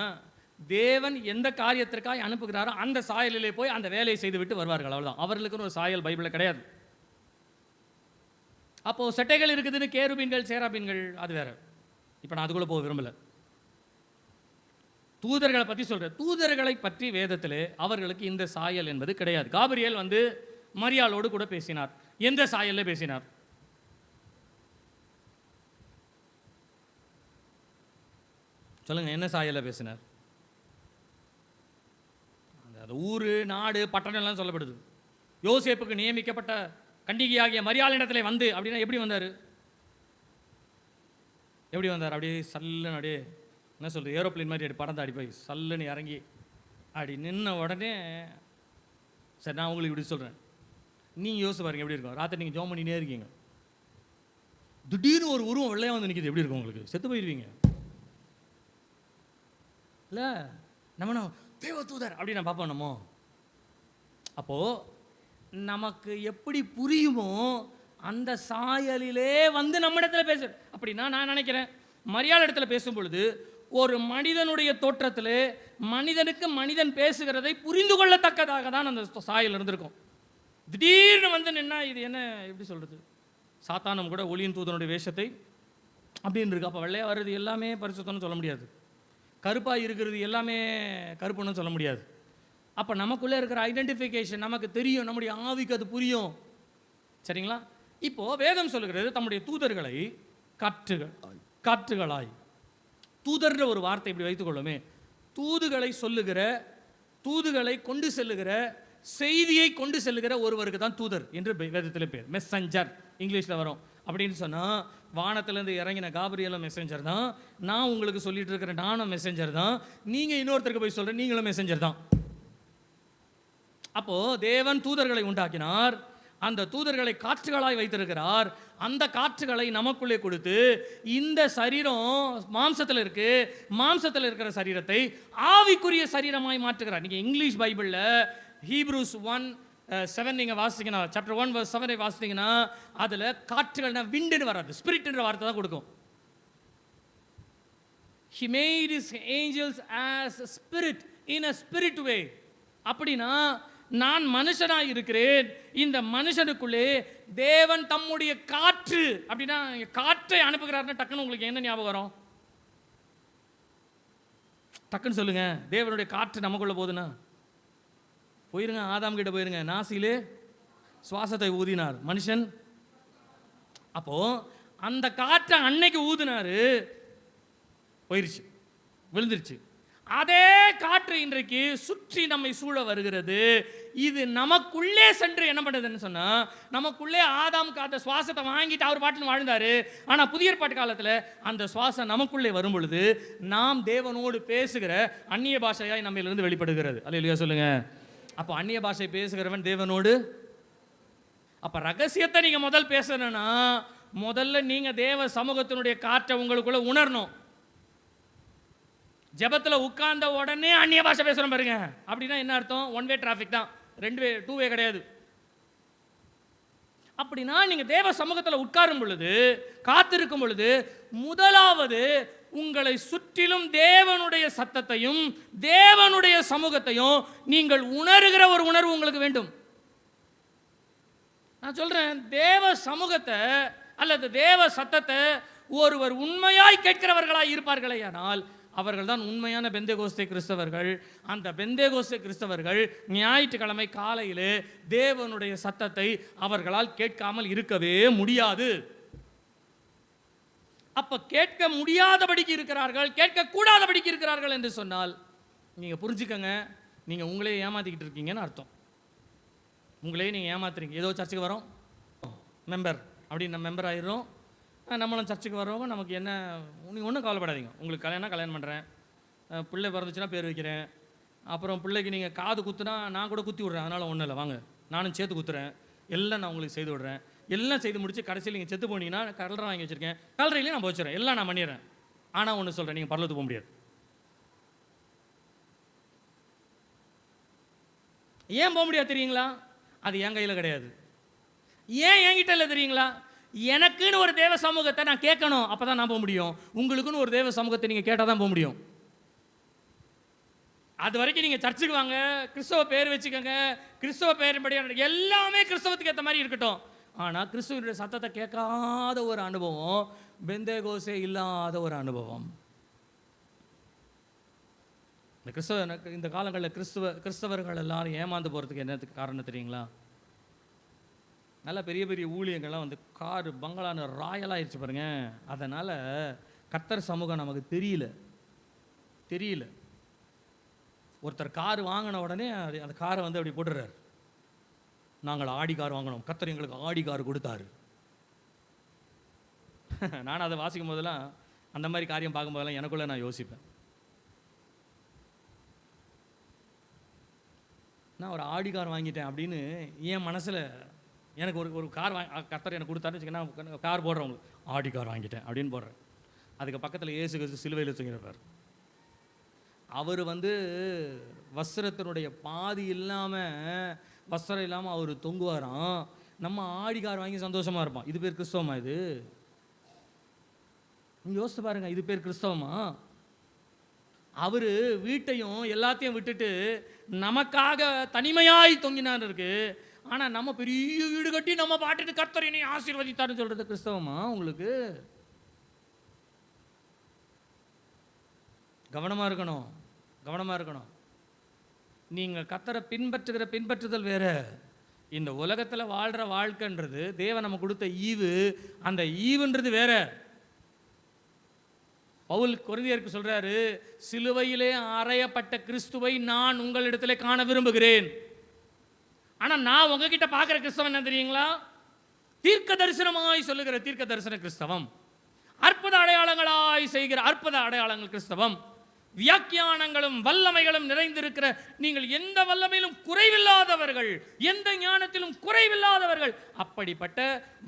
தேவன் எந்த காரியத்திற்காக அனுப்புகிறாரோ அந்த சாயலிலே போய் அந்த வேலையை செய்து விட்டு வருவார்கள். அவ்வளோதான். அவர்களுக்குன்னு ஒரு சாயல் பைபிளில் கிடையாது. அப்போது செட்டைகள் இருக்குதுன்னு கேருபீன்கள் சேராபீன்கள் அது வேறு. இப்போ நான் அதுக்குள்ளே போக விரும்பலை. தூதர்களை பற்றி சொல்கிறேன். தூதர்களை பற்றி வேதத்திலே அவர்களுக்கு இந்த சாயல் என்பது கிடையாது. காபிரியேல் மரியாளோடு கூட பேசினார். எந்த சாயலில் பேசினார்? சொல்லுங்க, என்ன சாயலில் பேசினார்? அந்த ஊர், நாடு, பட்டணம் எல்லாம் சொல்லப்படுது. யோசேப்புக்கு நியமிக்கப்பட்ட கன்னிகையாகிய மரியாளிடத்தில் வந்து அப்படின்னா எப்படி வந்தார்? அப்படியே சல்லுன்னு, அப்படியே என்ன சொல்கிறது, ஏரோப்ளைன் மாதிரி அப்படி படம் தாடி போய் சல்லுன்னு இறங்கி அப்படி நின்ன உடனே, சரி நான் உங்களுக்கு இப்படி சொல்கிறேன், நீங்கள் யோசிச்சு பாருங்க எப்படி இருக்கும். ராத்திரி நீங்கள் ஜோம் பண்ணினே இருக்கீங்க, திடீர்னு ஒரு உருவம் வெள்ளையாக வந்து நிற்கிது, எப்படி இருக்கும் உங்களுக்கு? செத்து போயிடுவீங்க இல்லை? நம்ம தேவதூதர் அப்படி நான் பார்ப்போம். நம்ம அப்போது நமக்கு எப்படி புரியுமோ அந்த சாயலிலே வந்து நம்ம இடத்துல பேச. அப்படின்னா நான் நினைக்கிறேன், மரியாதை இடத்துல பேசும் பொழுது ஒரு மனிதனுடைய தோற்றத்தில் மனிதனுக்கு மனிதன் பேசுகிறதை புரிந்து கொள்ளத்தக்கதாக தான் அந்த சாயல் இருந்திருக்கும். திடீர்னு வந்து நின்னா இது என்ன, எப்படி சொல்கிறது, சாத்தானும் கூட ஒளியின் தூதனுடைய வேஷத்தை அப்படின்னு இருக்கு. அப்போ வெள்ளையாக வர்றது எல்லாமே பரிசுத்தம்னு சொல்ல முடியாது, கருப்பாக இருக்கிறது எல்லாமே கருப்புன்னு சொல்ல முடியாது. அப்போ நமக்குள்ளே இருக்கிற ஐடென்டிஃபிகேஷன் நமக்கு தெரியும், நம்முடைய ஆவிக்கு அது புரியும். சரிங்களா? இப்போது வேதம் சொல்லுகிறது தம்முடைய தூதர்களை காற்றுகளாய். தூதர்ன்ற ஒரு வார்த்தை இப்படி வைத்துக்கொள்ளுமே, தூதுகளை சொல்லுகிற, தூதுகளை கொண்டு செல்லுகிற, செய்தியை கொண்டு செல்லுகிற ஒருவருக்கு தான் தூதர் என்று வேதத்தில் பேர். மெசஞ்சர் இங்கிலீஷில் வரும். அப்படின்னு சொன்னால் வானத்திலேருந்து இறங்கின காபிரியலும் மெசஞ்சர் தான், நான் உங்களுக்கு சொல்லிட்டு இருக்கிற நானும் மெசஞ்சர் தான், நீங்கள் இன்னொருத்தருக்கு போய் சொல்கிற நீங்களும் மெசஞ்சர் தான். அப்போது தேவன் தூதர்களை உண்டாக்கினார், அந்த தூதர்களை காற்றுகளாய் வைத்திருக்கிறார். அந்த காற்றுகளை நமக்குள்ளே கொடுத்து இந்த சரீரம் மாம்சத்தில் இருக்கு, மாம்சத்தில் இருக்கிற சரீரத்தை ஆவிக்குரிய சரீரமாய் மாற்றுகிறார். நீங்கள் இங்கிலீஷ் பைபிளில் ஹீப்ரூஸ் 1:7 நீங்கள் வாசிங்கன்னா, சாப்டர் 1:7 வாசித்தீங்கன்னா அதில் காற்றுகள்னா விண்டுன்னு வராது, ஸ்பிரிட்ன்ற வார்த்தை தான் கொடுக்கும். He made his angels as a spirit in a spirit way. அப்படின்னா நான் மனுஷனாக இருக்கிறேன், இந்த மனுஷனுக்குள்ளே தேவன் தம்முடைய காற்று, அப்படின்னா காற்றை அனுப்புகிறார்னா டக்குன்னு உங்களுக்கு என்ன ஞாபகம் வரும்? டக்குன்னு சொல்லுங்க. தேவனுடைய காற்று நமக்குள்ள போகுதுன்னா போயிருங்க, ஆதாம் கிட்ட போயிருங்க, நாசியிலே சுவாசத்தை ஊதினார் மனுஷன். அப்போ அந்த காற்றை அன்னைக்கு ஊதினாரு, போயிருச்சு, விழுந்துருச்சு. அதே காற்று இன்றைக்கு சுற்றி நம்மை சூழ வருகிறது. இது நமக்குள்ளே சென்று என்ன பண்ணுதுன்னு சொன்னா, நமக்குள்ளே ஆதாமுக்கு அந்த சுவாசத்தை வாங்கிட்டு அவர் பாட்டுன்னு வாழ்ந்தாரு. ஆனா புதிய ஏற்பாட்டு காலத்துல அந்த சுவாசம் நமக்குள்ளே வரும் பொழுது நாம் தேவனோடு பேசுகிற அந்நிய பாஷையாய் நம்மிலிருந்து வெளிப்படுகிறது. அல்லேலூயா சொல்லுங்க. அப்போ அந்நிய பாஷை பேசுகிறவன் தேவனோடு. அப்ப ரகசியத்தை நீங்க முதல் பேசணும்னா முதல்ல நீங்க தேவ சமூகத்தினுடைய காற்றை உங்களுக்குள்ள உணரணும். ஜெபத்துல உட்கார்ந்த உடனே அந்நிய பாஷை பேசுறோம் பாருங்க, அப்படின்னா என்ன அர்த்தம்? ஒன் வே டிராஃபிக் தான், டூ வே கிடையாது. அப்படின்னா நீங்க தேவ சமூகத்தில் உட்காரும் பொழுது, காத்திருக்கும் பொழுது, முதலாவது உங்களை சுற்றிலும் தேவனுடைய சத்தத்தையும் தேவனுடைய சமூகத்தையும் நீங்கள் உணர்கிற ஒரு உணர்வு உங்களுக்கு வேண்டும். நான் சொல்றேன், தேவ சமூகத்தை அல்லது தேவ சத்தத்தை ஒருவர் உண்மையாய் கேட்கிறவர்களாய் இருப்பார்களே ஆனால் அவர்கள் தான் உண்மையான பெந்தேகோஸ்தே கிறிஸ்தவர்கள். அந்த பெந்தேகோஸ்தே கிறிஸ்தவர்கள் ஞாயிற்றுக்கிழமை காலையிலே தேவனுடைய சத்தத்தை அவர்களால் கேட்காமல் இருக்கவே முடியாது. அப்ப கேட்க முடியாதபடிக்கு இருக்கிறார்கள், கேட்கக்கூடாதபடிக்கு இருக்கிறார்கள் என்று சொன்னால் நீங்க புரிஞ்சுக்கங்க, நீங்க உங்களே ஏமாத்திக்கிட்டு இருக்கீங்கன்னு அர்த்தம். உங்களே நீங்கள் ஏமாத்துறீங்க. ஏதோ சர்ச்சுக்கு வரோம், மெம்பர் அப்படின்னு நம்ம மெம்பர் ஆயிடுறோம். நம்மளும் சர்ச்சுக்கு வர்றவங்க நமக்கு என்ன, நீங்கள் ஒன்றும் கவலைப்படாதீங்க. உங்களுக்கு கல்யாணம் பண்ணுறேன், பிள்ளை பிறந்துச்சுன்னா பேர் வைக்கிறேன், அப்புறம் பிள்ளைக்கு நீங்கள் காது குத்துனா நான் கூட குத்தி விட்றேன், அதனால் ஒன்றும் இல்லை, வாங்க நானும் சேர்த்து குத்துறேன், எல்லாம் நான் உங்களுக்கு செய்து விட்றேன். எல்லாம் செய்து முடிச்சு கடைசியில் நீங்கள் செத்து போனீங்கன்னா கலரை வாங்கி வச்சுருக்கேன், கலரையிலே நான் வச்சுறேன், எல்லாம் நான் பண்ணிடுறேன். ஆனால் ஒன்று சொல்கிறேன், நீங்கள் பரலோகத்துக்கு போக முடியாது. ஏன் போக முடியாது தெரியுங்களா? அது என் கையில் கிடையாது. ஏன் என்கிட்ட இல்லை தெரியுங்களா? எனக்குன்னு ஒரு தேவ சமூகத்தை நான் கேட்கணும், அப்போ தான் நான் போக முடியும். உங்களுக்குன்னு ஒரு தேவ சமூகத்தை நீங்கள் கேட்டால் தான் போக முடியும். அது வரைக்கும் நீங்கள் சர்ச்சுக்கு வாங்க, கிறிஸ்தவ பேர் வச்சுக்கோங்க, கிறிஸ்தவ பேரின்படி எல்லாமே கிறிஸ்தவத்துக்கு ஏற்ற மாதிரி இருக்கட்டும். ஆனால் கிறிஸ்துவனுடைய சத்தத்தை கேட்காத ஒரு அனுபவம், பெந்தேகோஸ்தே இல்லாத ஒரு அனுபவம். இந்த காலங்களில் கிறிஸ்தவர்கள் எல்லாரும் ஏமாந்து போகிறதுக்கு என்னத்துக்கு காரணம் தெரியுங்களா? நல்லா பெரிய பெரிய ஊழியங்கள்லாம் வந்து காரு பங்களான்னு ராயலாகிடுச்சு பாருங்க. அதனால் கர்த்தர் சமூகம் நமக்கு தெரியல. ஒருத்தர் கார் வாங்கின உடனே அந்த காரை வந்து அப்படி போட்டுறாரு, நாங்கள் ஆடி கார் வாங்கினோம், கர்த்தர் எங்களுக்கு ஆடி கார் கொடுத்தாரு. நான் அதை வாசிக்கும் போதெல்லாம், அந்த மாதிரி காரியம் பார்க்கும்போதெல்லாம் எனக்குள்ளே நான் யோசிப்பேன், நான் ஒரு ஆடி கார் வாங்கிட்டேன் அப்படின்னு என் மனசில் எனக்கு ஒரு கார் கர்த்தர் எனக்கு கொடுத்தாருன்னு வச்சுக்கோங்க, கார் போடுறவங்க ஆடி கார் வாங்கிட்டேன் அப்படின்னு போடுறேன். அதுக்கு பக்கத்தில் இயேசு கிறிஸ்து சிலுவையில் தூங்கியிருப்பார். அவர் வந்து வஸ்திரத்தினுடைய பாதி இல்லாமல், வஸ்திரம் இல்லாமல் அவர் தொங்குவாராம். நம்ம ஆடி கார் வாங்கி சந்தோஷமாக இருப்போம். இது பேர் கிறிஸ்தவமா? இது நீங்கள் யோசித்து பாருங்க, இது பேர் கிறிஸ்தவமா? அவர் வீட்டையும் எல்லாத்தையும் விட்டுட்டு நமக்காக தனிமையாய் தொங்கினார் இருக்கு. ஆனால் நம்ம பெரிய வீடு கட்டி நம்ம பாட்டுட்டு கர்த்தர் என்னை ஆசீர்வதித்தார்னு சொல்றது கிறிஸ்தவமா உங்களுக்கு? கவனமாக இருக்கணும். நீங்கள் கர்த்தரை பின்பற்றுதல் வேற, இந்த உலகத்தில் வாழ்கிற வாழ்க்கைன்றது தேவன் நம்ம கொடுத்த ஈவு, அந்த ஈவுன்றது வேற. பவுல் கொரிந்தியருக்கு சொல்றாரு, சிலுவையிலே அறையப்பட்ட கிறிஸ்துவை நான் உங்களிடத்திலே காண விரும்புகிறேன். ஆனா நான் உங்ககிட்ட பார்க்குற கிறிஸ்தவம் என்ன தெரியுங்களா? தீர்க்க தரிசனமாய் சொல்லுகிற தீர்க்க தரிசன கிறிஸ்தவம், அற்புத அடையாளங்களாய் செய்கிற அற்புத அடையாளங்கள் கிறிஸ்தவம், வியாக்கியானங்களும் வல்லமைகளும் நிறைந்திருக்கிற, நீங்கள் எந்த வல்லமையிலும் குறைவில்லாதவர்கள், எந்த ஞானத்திலும் குறைவில்லாதவர்கள், அப்படிப்பட்ட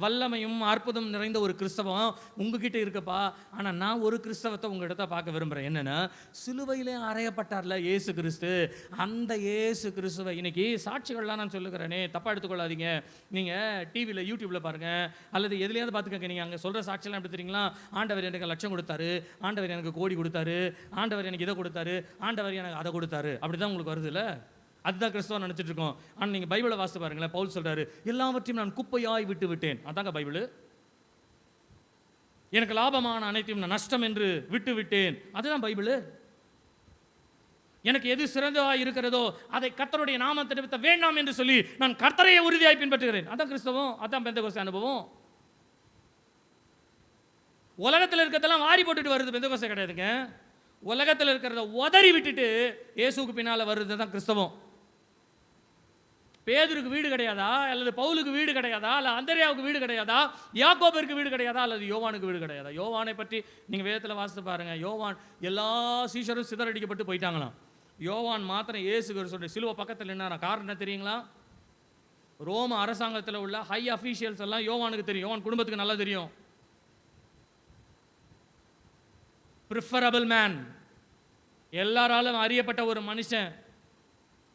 வல்லமையும் அற்புதம் நிறைந்த ஒரு கிறிஸ்தவம் உங்ககிட்ட இருக்கப்பா. ஆனால் நான் ஒரு கிறிஸ்தவத்தை உங்கள்கிட்ட பார்க்க விரும்புகிறேன். என்னென்னா, சிலுவையிலே அறையப்பட்டார்ல இயேசு கிறிஸ்து, அந்த இயேசு கிறிஸ்துவை இன்னைக்கு சாட்சிகள்லாம் நான் சொல்லுகிறேனே, தப்பாக எடுத்துக்கொள்ளாதீங்க. நீங்கள் டிவியில் யூடியூப்பில் பாருங்கள், அல்லது எதுலையாவது பார்த்துக்கங்க. நீங்கள் அங்கே சொல்கிற சாட்சியெல்லாம் எப்படி தெரியுங்களா? ஆண்டவர் எனக்கு லட்சம் கொடுத்தாரு, ஆண்டவர் எனக்கு கோடி கொடுத்தாரு, ஆண்டவர் எனக்கு இதை கொடுத்தாரு, ஆண்டவர் எனக்கு அதை கொடுத்தாரு, அப்படிதான் உங்களுக்கு வருது இல்லை? அதுதான் கிறிஸ்தவம் நினச்சிட்டு இருக்கோம். ஆனால் நீங்கள் பைபிளை வாசித்து பாருங்களேன், பவுல் சொல்கிறாரு, எல்லாவற்றையும் நான் குப்பையாய் விட்டு விட்டேன். அதாங்க பைபிள். எனக்கு லாபமான அனைத்தையும் நான் நஷ்டம் என்று விட்டு விட்டேன். அதுதான் பைபிள். எனக்கு எது சிறந்ததாக இருக்கிறதோ அதை கர்த்தருடைய நாமத்தை நிமித்த வேண்டாம் என்று சொல்லி நான் கர்த்தரையை உறுதியாய் பின்பற்றுகிறேன். அதான் கிறிஸ்தவம், அதான் பெந்தேகோஸ்தே அனுபவம். உலகத்தில் இருக்கிறதெல்லாம் வாரி போட்டுட்டு வருது பெந்தேகோஸ்தே கிடையாதுங்க. உலகத்தில் இருக்கிறத உதறி விட்டுட்டு இயேசுக்கு பின்னால் வருது தான் கிறிஸ்தவம். பேதுருக்கு வீடு கிடையாதா, அல்லது பவுலுக்கு வீடு கிடையாதா, அல்ல அந்தரியாவுக்கு வீடு கிடையாதா, யாக்கோபருக்கு வீடு கிடையாதா, அல்லது யோவானுக்கு வீடு கிடையாதா? யோவானை பற்றி நீங்கள் வேதத்தில் வாசித்து பாருங்கள். யோவான் எல்லா சீஷரும் சிதறடிக்கப்பட்டு போயிட்டாங்களாம். யோவான் மாத்திரம் இயேசு கிறிஸ்துவோட சிலுவை பக்கத்தில் நின்னாராம். காரணம் என்ன தெரியுங்களா? ரோம அரசாங்கத்தில் உள்ள ஹை அஃபீஷியல்ஸ் எல்லாம் யோவானுக்கு தெரியும், யோவான் குடும்பத்துக்கு நல்லா தெரியும். ப்ரிஃபரபிள் மேன், எல்லாராலும் அறியப்பட்ட ஒரு மனுஷன்.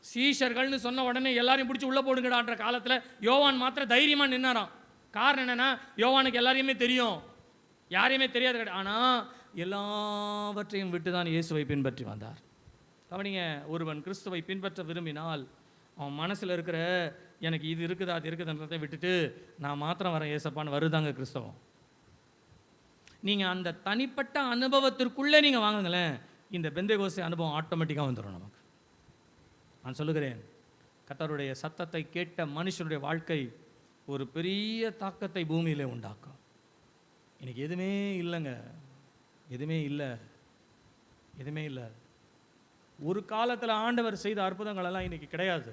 சீஷர்கள்னு சொன்ன உடனே எல்லாரையும் பிடிச்சி உள்ள போடுங்கடான்ற காலத்தில் யோவான் மாத்திரம் தைரியமாக நின்னாராம். காரணம் என்னன்னா, யோவானுக்கு எல்லாரையுமே தெரியும், யாரையுமே தெரியாது கிடையாது. ஆனால் எல்லாவற்றையும் விட்டு தான் இயேசுவை பின்பற்றி வந்தார். கவனிங்க, ஒருவன் கிறிஸ்துவை பின்பற்ற விரும்பினால் அவன் மனசில் இருக்கிற எனக்கு இது இருக்குதா அது இருக்குதுன்றதை விட்டுட்டு நான் மாத்திரம் வரேன் ஏசப்பான்னு வருதாங்க கிறிஸ்தவம். நீங்கள் அந்த தனிப்பட்ட அனுபவத்திற்குள்ளே நீங்கள் வாங்குங்களேன், இந்த பெந்தேகோஸ்தே அனுபவம் ஆட்டோமேட்டிக்காக வந்துடும் நமக்கு. நான் சொல்லுகிறேன், கர்த்தருடைய சத்தத்தை கேட்ட மனுஷனுடைய வாழ்க்கை ஒரு பெரிய தாக்கத்தை பூமியிலே உண்டாக்கும். இன்னைக்கு எதுவுமே இல்லைங்க, எதுவுமே இல்லை. ஒரு காலத்தில் ஆண்டவர் செய்த அற்புதங்கள் எல்லாம் இன்னைக்கு கிடையாது.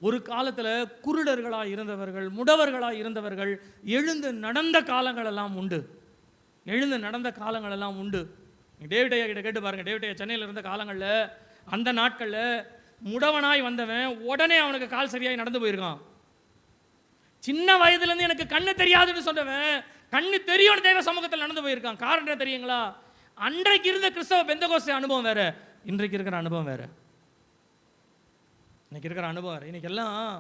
ஒரு காலத்தில் குருடர்களாக இருந்தவர்கள், முடவர்களாக இருந்தவர்கள் எழுந்து நடந்த காலங்கள் எல்லாம் உண்டு. டேவிட்டையா கிட்ட கேட்டு பாருங்க. டேவிட்டையா சென்னையில் இருந்த காலங்களில், அந்த நாட்களில் முடவனாய் வந்தவன் உடனே அவனுக்கு கால் சரியாய் நடந்து போயிருக்கான். சின்ன வயதுலேருந்து எனக்கு கண்ணு தெரியாதுன்னு சொன்னவன் கண்ணு தெரியும் தேவ சமூகத்தில் நடந்து போயிருக்கான். காரணம் தெரியுங்களா? அன்றைக்கு இருந்த கிறிஸ்தவ பெந்தகோஸ்தே அனுபவம் வேற, இன்றைக்கு இருக்கிற அனுபவம் வேற. இன்னைக்கு இருக்கிற அனுபவம் வேற. இன்னைக்கு எல்லாம்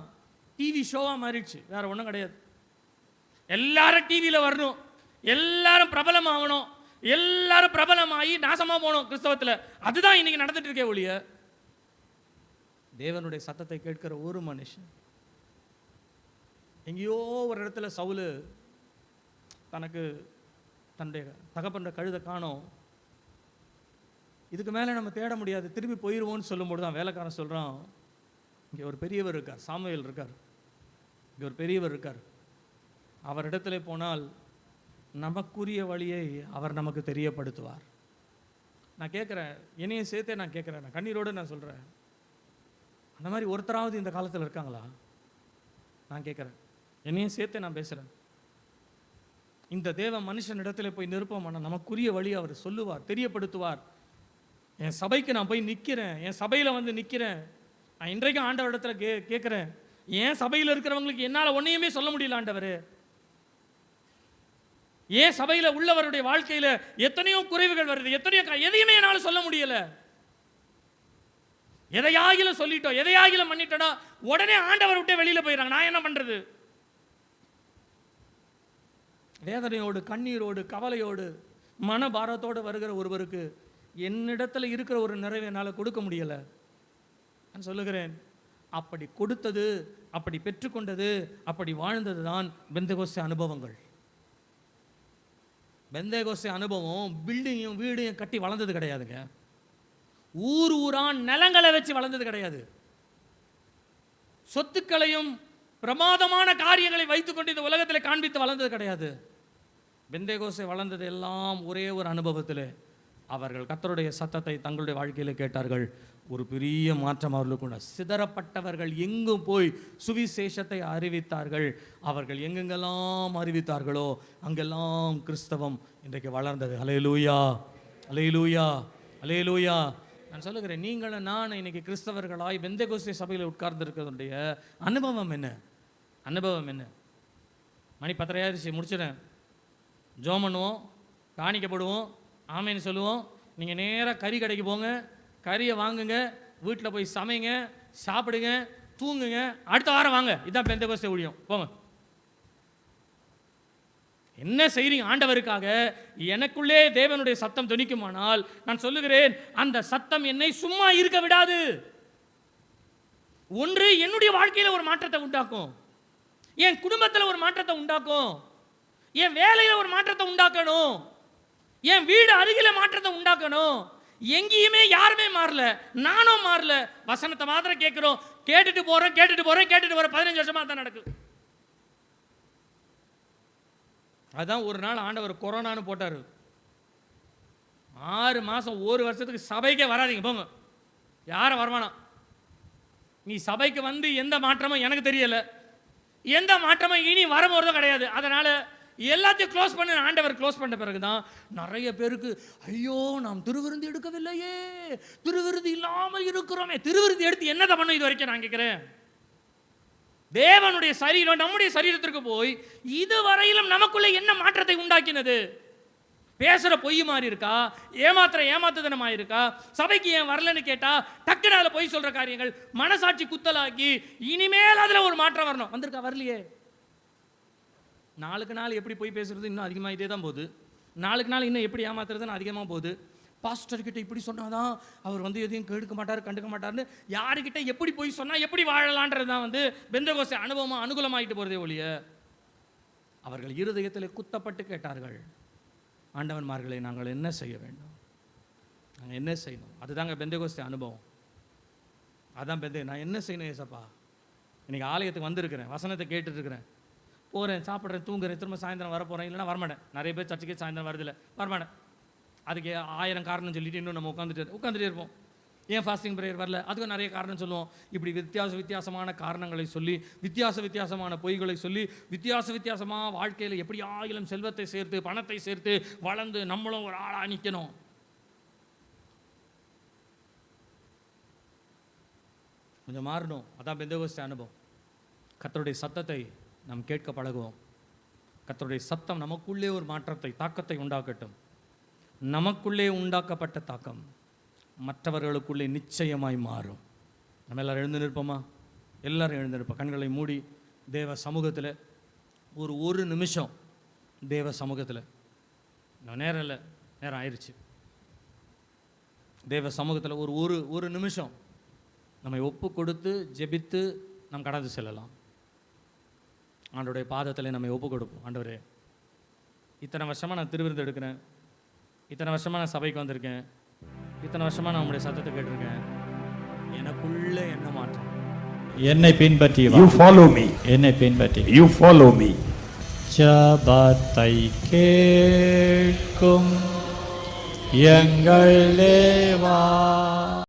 டிவி ஷோவாக மாறிடுச்சு, வேற ஒன்றும் கிடையாது. எல்லாரும் டிவியில் வரணும், எல்லாரும் பிரபலமாகணும், எல்லாரும் பிரபலமாகி நாசமாக போகணும் கிறிஸ்தவத்தில். அதுதான் இன்னைக்கு நடந்துட்டு இருக்கே ஒழிய தேவனுடைய சத்தத்தை கேட்கிற ஒரு மனுஷன். எங்கேயோ ஒரு இடத்துல சவுலு தனக்கு தன்னுடைய தகப்பன்ற கழுதை காணோம், இதுக்கு மேலே நம்ம தேட முடியாது, திரும்பி போயிடுவோன்னு சொல்லும்போது தான் வேலைக்காரன் சொல்கிறான், இங்கே ஒரு பெரியவர் இருக்கார், சாமுவேல் இருக்கார், இங்கே ஒரு பெரியவர் இருக்கார், அவரிடத்துல போனால் நமக்குரிய வழியை அவர் நமக்கு தெரியப்படுத்துவார். நான் கேட்குறேன், என்னையும் சேர்த்தே நான் கேட்குறேன், நான் கண்ணீரோடு நான் சொல்கிறேன், அந்த மாதிரி ஒருத்தராவது இந்த காலத்தில் இருக்காங்களா? நான் கேட்குறேன், என்னையும் சேர்த்தே நான் பேசுகிறேன். இந்த தேவ மனுஷனிடத்தில் போய் நிற்போம்னா நமக்குரிய வழி அவர் சொல்லுவார், தெரியப்படுத்துவார். என் சபைக்கு நான் போய் நிற்கிறேன், என் சபையில் வந்து நிற்கிறேன், நான் இன்றைக்கும் ஆண்டவரிடத்துல கேட்குறேன், என் சபையில் இருக்கிறவங்களுக்கு என்னால் ஒன்றையுமே சொல்ல முடியல ஆண்டவர். ஏன் சபையில் உள்ளவருடைய வாழ்க்கையில் எத்தனையோ குறைவுகள் வருது, எதையுமே என்னால் சொல்ல முடியல. எதையாகிலும் சொல்லிட்டோம், எதையாகிலும் பண்ணிட்டோன்னா உடனே ஆண்டவர் விட்டே வெளியில் போயிடறாங்க. நான் என்ன பண்ணுறது? வேதனையோடு, கண்ணீரோடு, கவலையோடு, மனபாரத்தோடு வருகிற ஒருவருக்கு என்னிடத்தில் இருக்கிற ஒரு நிறைவை என்னால் கொடுக்க முடியலை. நான் சொல்லுகிறேன், அப்படி கொடுத்தது, அப்படி பெற்றுக்கொண்டது, அப்படி வாழ்ந்தது தான் பெந்தேகோஸ்தே அனுபவங்கள். பெந்தேகோஸ்தே அனுபவம் பில்டிங்கையும் வீடையும் கட்டி வளர்ந்தது கிடையாதுங்க. ஊர் ஊரான் நிலங்களை வச்சு வளர்ந்தது கிடையாது. சொத்துக்களையும் பிரமாதமான காரியங்களை வைத்துக்கொண்டு இந்த உலகத்தில் காண்பித்து வளர்ந்தது கிடையாது. பெந்தேகோஸ்தே வளர்ந்தது எல்லாம் ஒரே ஒரு அனுபவத்தில். அவர்கள் கர்த்தருடைய சத்தத்தை தங்களுடைய வாழ்க்கையில் கேட்டார்கள். ஒரு பெரிய மாற்றம் அவர்களுக்கு உண்டு. சிதறப்பட்டவர்கள் எங்கும் போய் சுவிசேஷத்தை அறிவித்தார்கள். அவர்கள் எங்கெங்கெல்லாம் அறிவித்தார்களோ அங்கெல்லாம் கிறிஸ்தவம் இன்றைக்கு வளர்ந்தது. அல்லேலூயா, அல்லேலூயா, அல்லேலூயா. நான் சொல்லுகிறேன், நீங்களும் நான் இன்னைக்கு கிறிஸ்தவர்களாய் பெந்தேகோஸ்தே சபையில் உட்கார்ந்து இருக்கிறதுடைய அனுபவம் என்ன? அனுபவம் என்ன? மணி 10:30 ஆயிடுச்சு, முடிச்சிடறேன். ஜெபம் பண்ணுவோம், காணிக்கப்படுவோம், ஆமேன்னு சொல்லுவோம். நீங்கள் நேராக கறி கடைக்கு போங்க, கறியை வாங்குங்க, வீட்டில் போய் சமைங்க, சாப்பிடுங்க, தூங்குங்க, அடுத்த வாரம் வாங்க. இதுதான் பெந்தேகோஸ்தே ஊழியம். போங்க. என்ன செய்றீங்க ஆண்டவருக்காக? எனக்குள்ளே தேவனுடைய சத்தம் துணிக்குமானால் நான் சொல்லுகிறேன், அந்த சத்தம் என்னை சும்மா இருக்க விடாது. ஒன்று, என்னுடைய வாழ்க்கையில் ஒரு மாற்றத்தை உண்டாக்கும், என் குடும்பத்தில் ஒரு மாற்றத்தை உண்டாக்கும், என் வேலையில் ஒரு மாற்றத்தை உண்டாக்கணும், என் வீடு அருகில மாற்றத்தை உண்டாக்கணும். எங்கேயுமே யாருமே மாறல, நானும் மாறல. வசனத்தை மாத்திரம் கேட்கிறோம், கேட்டுட்டு போறேன் 15 வருஷமா தான் நடக்குது. அதான் ஒரு நாள் ஆண்டவர் கொரோனான்னு போட்டார். 6 மாதம் 1 வருஷத்துக்கு சபைக்கே வராதிங்க, போங்க, யாரும் வரவானா. நீ சபைக்கு வந்து எந்த மாற்றமும் எனக்கு தெரியல, எந்த மாற்றமும் இனி வரப்போறதும் கிடையாது. அதனால எல்லாத்தையும் க்ளோஸ் பண்ண ஆண்டவர் க்ளோஸ் பண்ண பிறகுதான் நிறைய பேருக்கு ஐயோ நாம் திருவிருந்து எடுக்கவில்லையே, திருவிருந்து இல்லாமல் இருக்கிறோமே. திருவிருந்து எடுத்து என்னதை பண்ணும் இது வரைக்கும் நான் கேட்கிறேன். தேவனுடைய சரீரம் நம்முடைய சரீரத்திற்கு போய் இதுவரையிலும் நமக்குள்ள என்ன மாற்றத்தை உண்டாக்கினது? பேசுற பொய் மாதிரி இருக்கா, ஏமாத்துதனமா இருக்கா, சபைக்கு ஏன் வரலன்னு கேட்டா டக்குனால பொய் சொல்ற காரியங்கள் மனசாட்சி குத்தலாக்கி இனிமேல் அதுல ஒரு மாற்றம் வரணும். வந்திருக்கா? வரலையே. நாளுக்கு நாள் எப்படி பொய் பேசுறது இன்னும் அதிகமாகிட்டே தான் போகுது. நாளுக்கு நாள் இன்னும் எப்படி ஏமாத்துறதுன்னு அதிகமாக போகுது. பாஸ்டர் கிட்ட இப்படி சொன்னாதான் அவர் வந்து எதையும் கெடுக்க மாட்டார், கண்டுக்க மாட்டார்னு யாருக்கிட்ட எப்படி போய் சொன்னா எப்படி வாழலான்றது தான் வந்து பெந்தகோஸ்தே அனுபவமா அனுகூலமாயிட்டு போறதே ஒழிய, அவர்கள் இருதயத்தில் குத்தப்பட்டு கேட்டார்கள், ஆண்டவன்மார்களை நாங்கள் என்ன செய்ய வேண்டும், நாங்கள் என்ன செய்யணும்? அதுதாங்க பெந்தகோஸ்தே அனுபவம். அதான் நான் என்ன செய்யணும் ஏசப்பா? இன்னைக்கு ஆலயத்துக்கு வந்திருக்கிறேன், வசனத்தை கேட்டுட்டு இருக்கிறேன், போகிறேன், சாப்பிட்றேன், தூங்குறேன், திரும்ப சாயந்தரம் வரப்போகிறேன், இல்லைனா வரமாட்டேன். நிறைய பேர் சர்ச்சுக்கே சாயந்தரம் வரதில்லை, வரமாட்டேன். அதுக்கு 1000 காரணம் சொல்லிட்டு இன்னும் நம்ம உட்காந்துட்டே இருப்போம். ஏன் ஃபாஸ்டிங் ப்ரேயர் வரல? அதுக்கும் நிறைய காரணம் சொல்லுவோம். இப்படி வித்தியாசமான காரணங்களை சொல்லி, வித்தியாசமான பொய்களை சொல்லி, வித்தியாசமாக வாழ்க்கையில் எப்படி ஆயிரம் செல்வத்தை சேர்த்து பணத்தை சேர்த்து வளர்ந்து நம்மளும் ஒரு ஆளாக நிற்கணும். கொஞ்சம் மாறணும். அதான் பெந்தகோஸ்தே அனுபவம். கர்த்தருடைய சத்தத்தை நாம் கேட்க பழகுவோம். கர்த்தருடைய சத்தம் நமக்குள்ளே ஒரு மாற்றத்தை, தாக்கத்தை உண்டாக்கட்டும். நமக்குள்ளே உண்டாக்கப்பட்ட தாக்கம் மற்றவர்களுக்குள்ளே நிச்சயமாய் மாறும். நம்ம எல்லாரும் எழுந்து நிற்போமா? எல்லாரும் எழுந்து நிற்போம். கண்களை மூடி தேவ சமூகத்தில் ஒரு நிமிஷம் தேவ சமூகத்தில், நேரம் இல்லை, நேரம் ஆயிடுச்சு. தேவ சமூகத்தில் ஒரு நிமிஷம் நம்மை ஒப்பு கொடுத்து ஜெபித்து நாம் கடந்து செல்லலாம். ஆண்டவருடைய பாதத்தில் நம்மை ஒப்பு கொடுப்போம். ஆண்டவரே, இத்தனை வருஷமாக நான் திருவிருந்து எடுக்கிறேன், இத்தனை வருஷமாக நான் சபைக்கு வந்திருக்கேன், இத்தனை வருஷமாக நான் உங்களுடைய சத்தத்தை கேட்டிருக்கேன், எனக்குள்ள என்ன மாற்றம்? என்னை பின்பற்றி வா. You follow me. என்னை பின்பற்றி. You follow me. ஜெபத்தை கேட்கும் எங்கள் தேவா.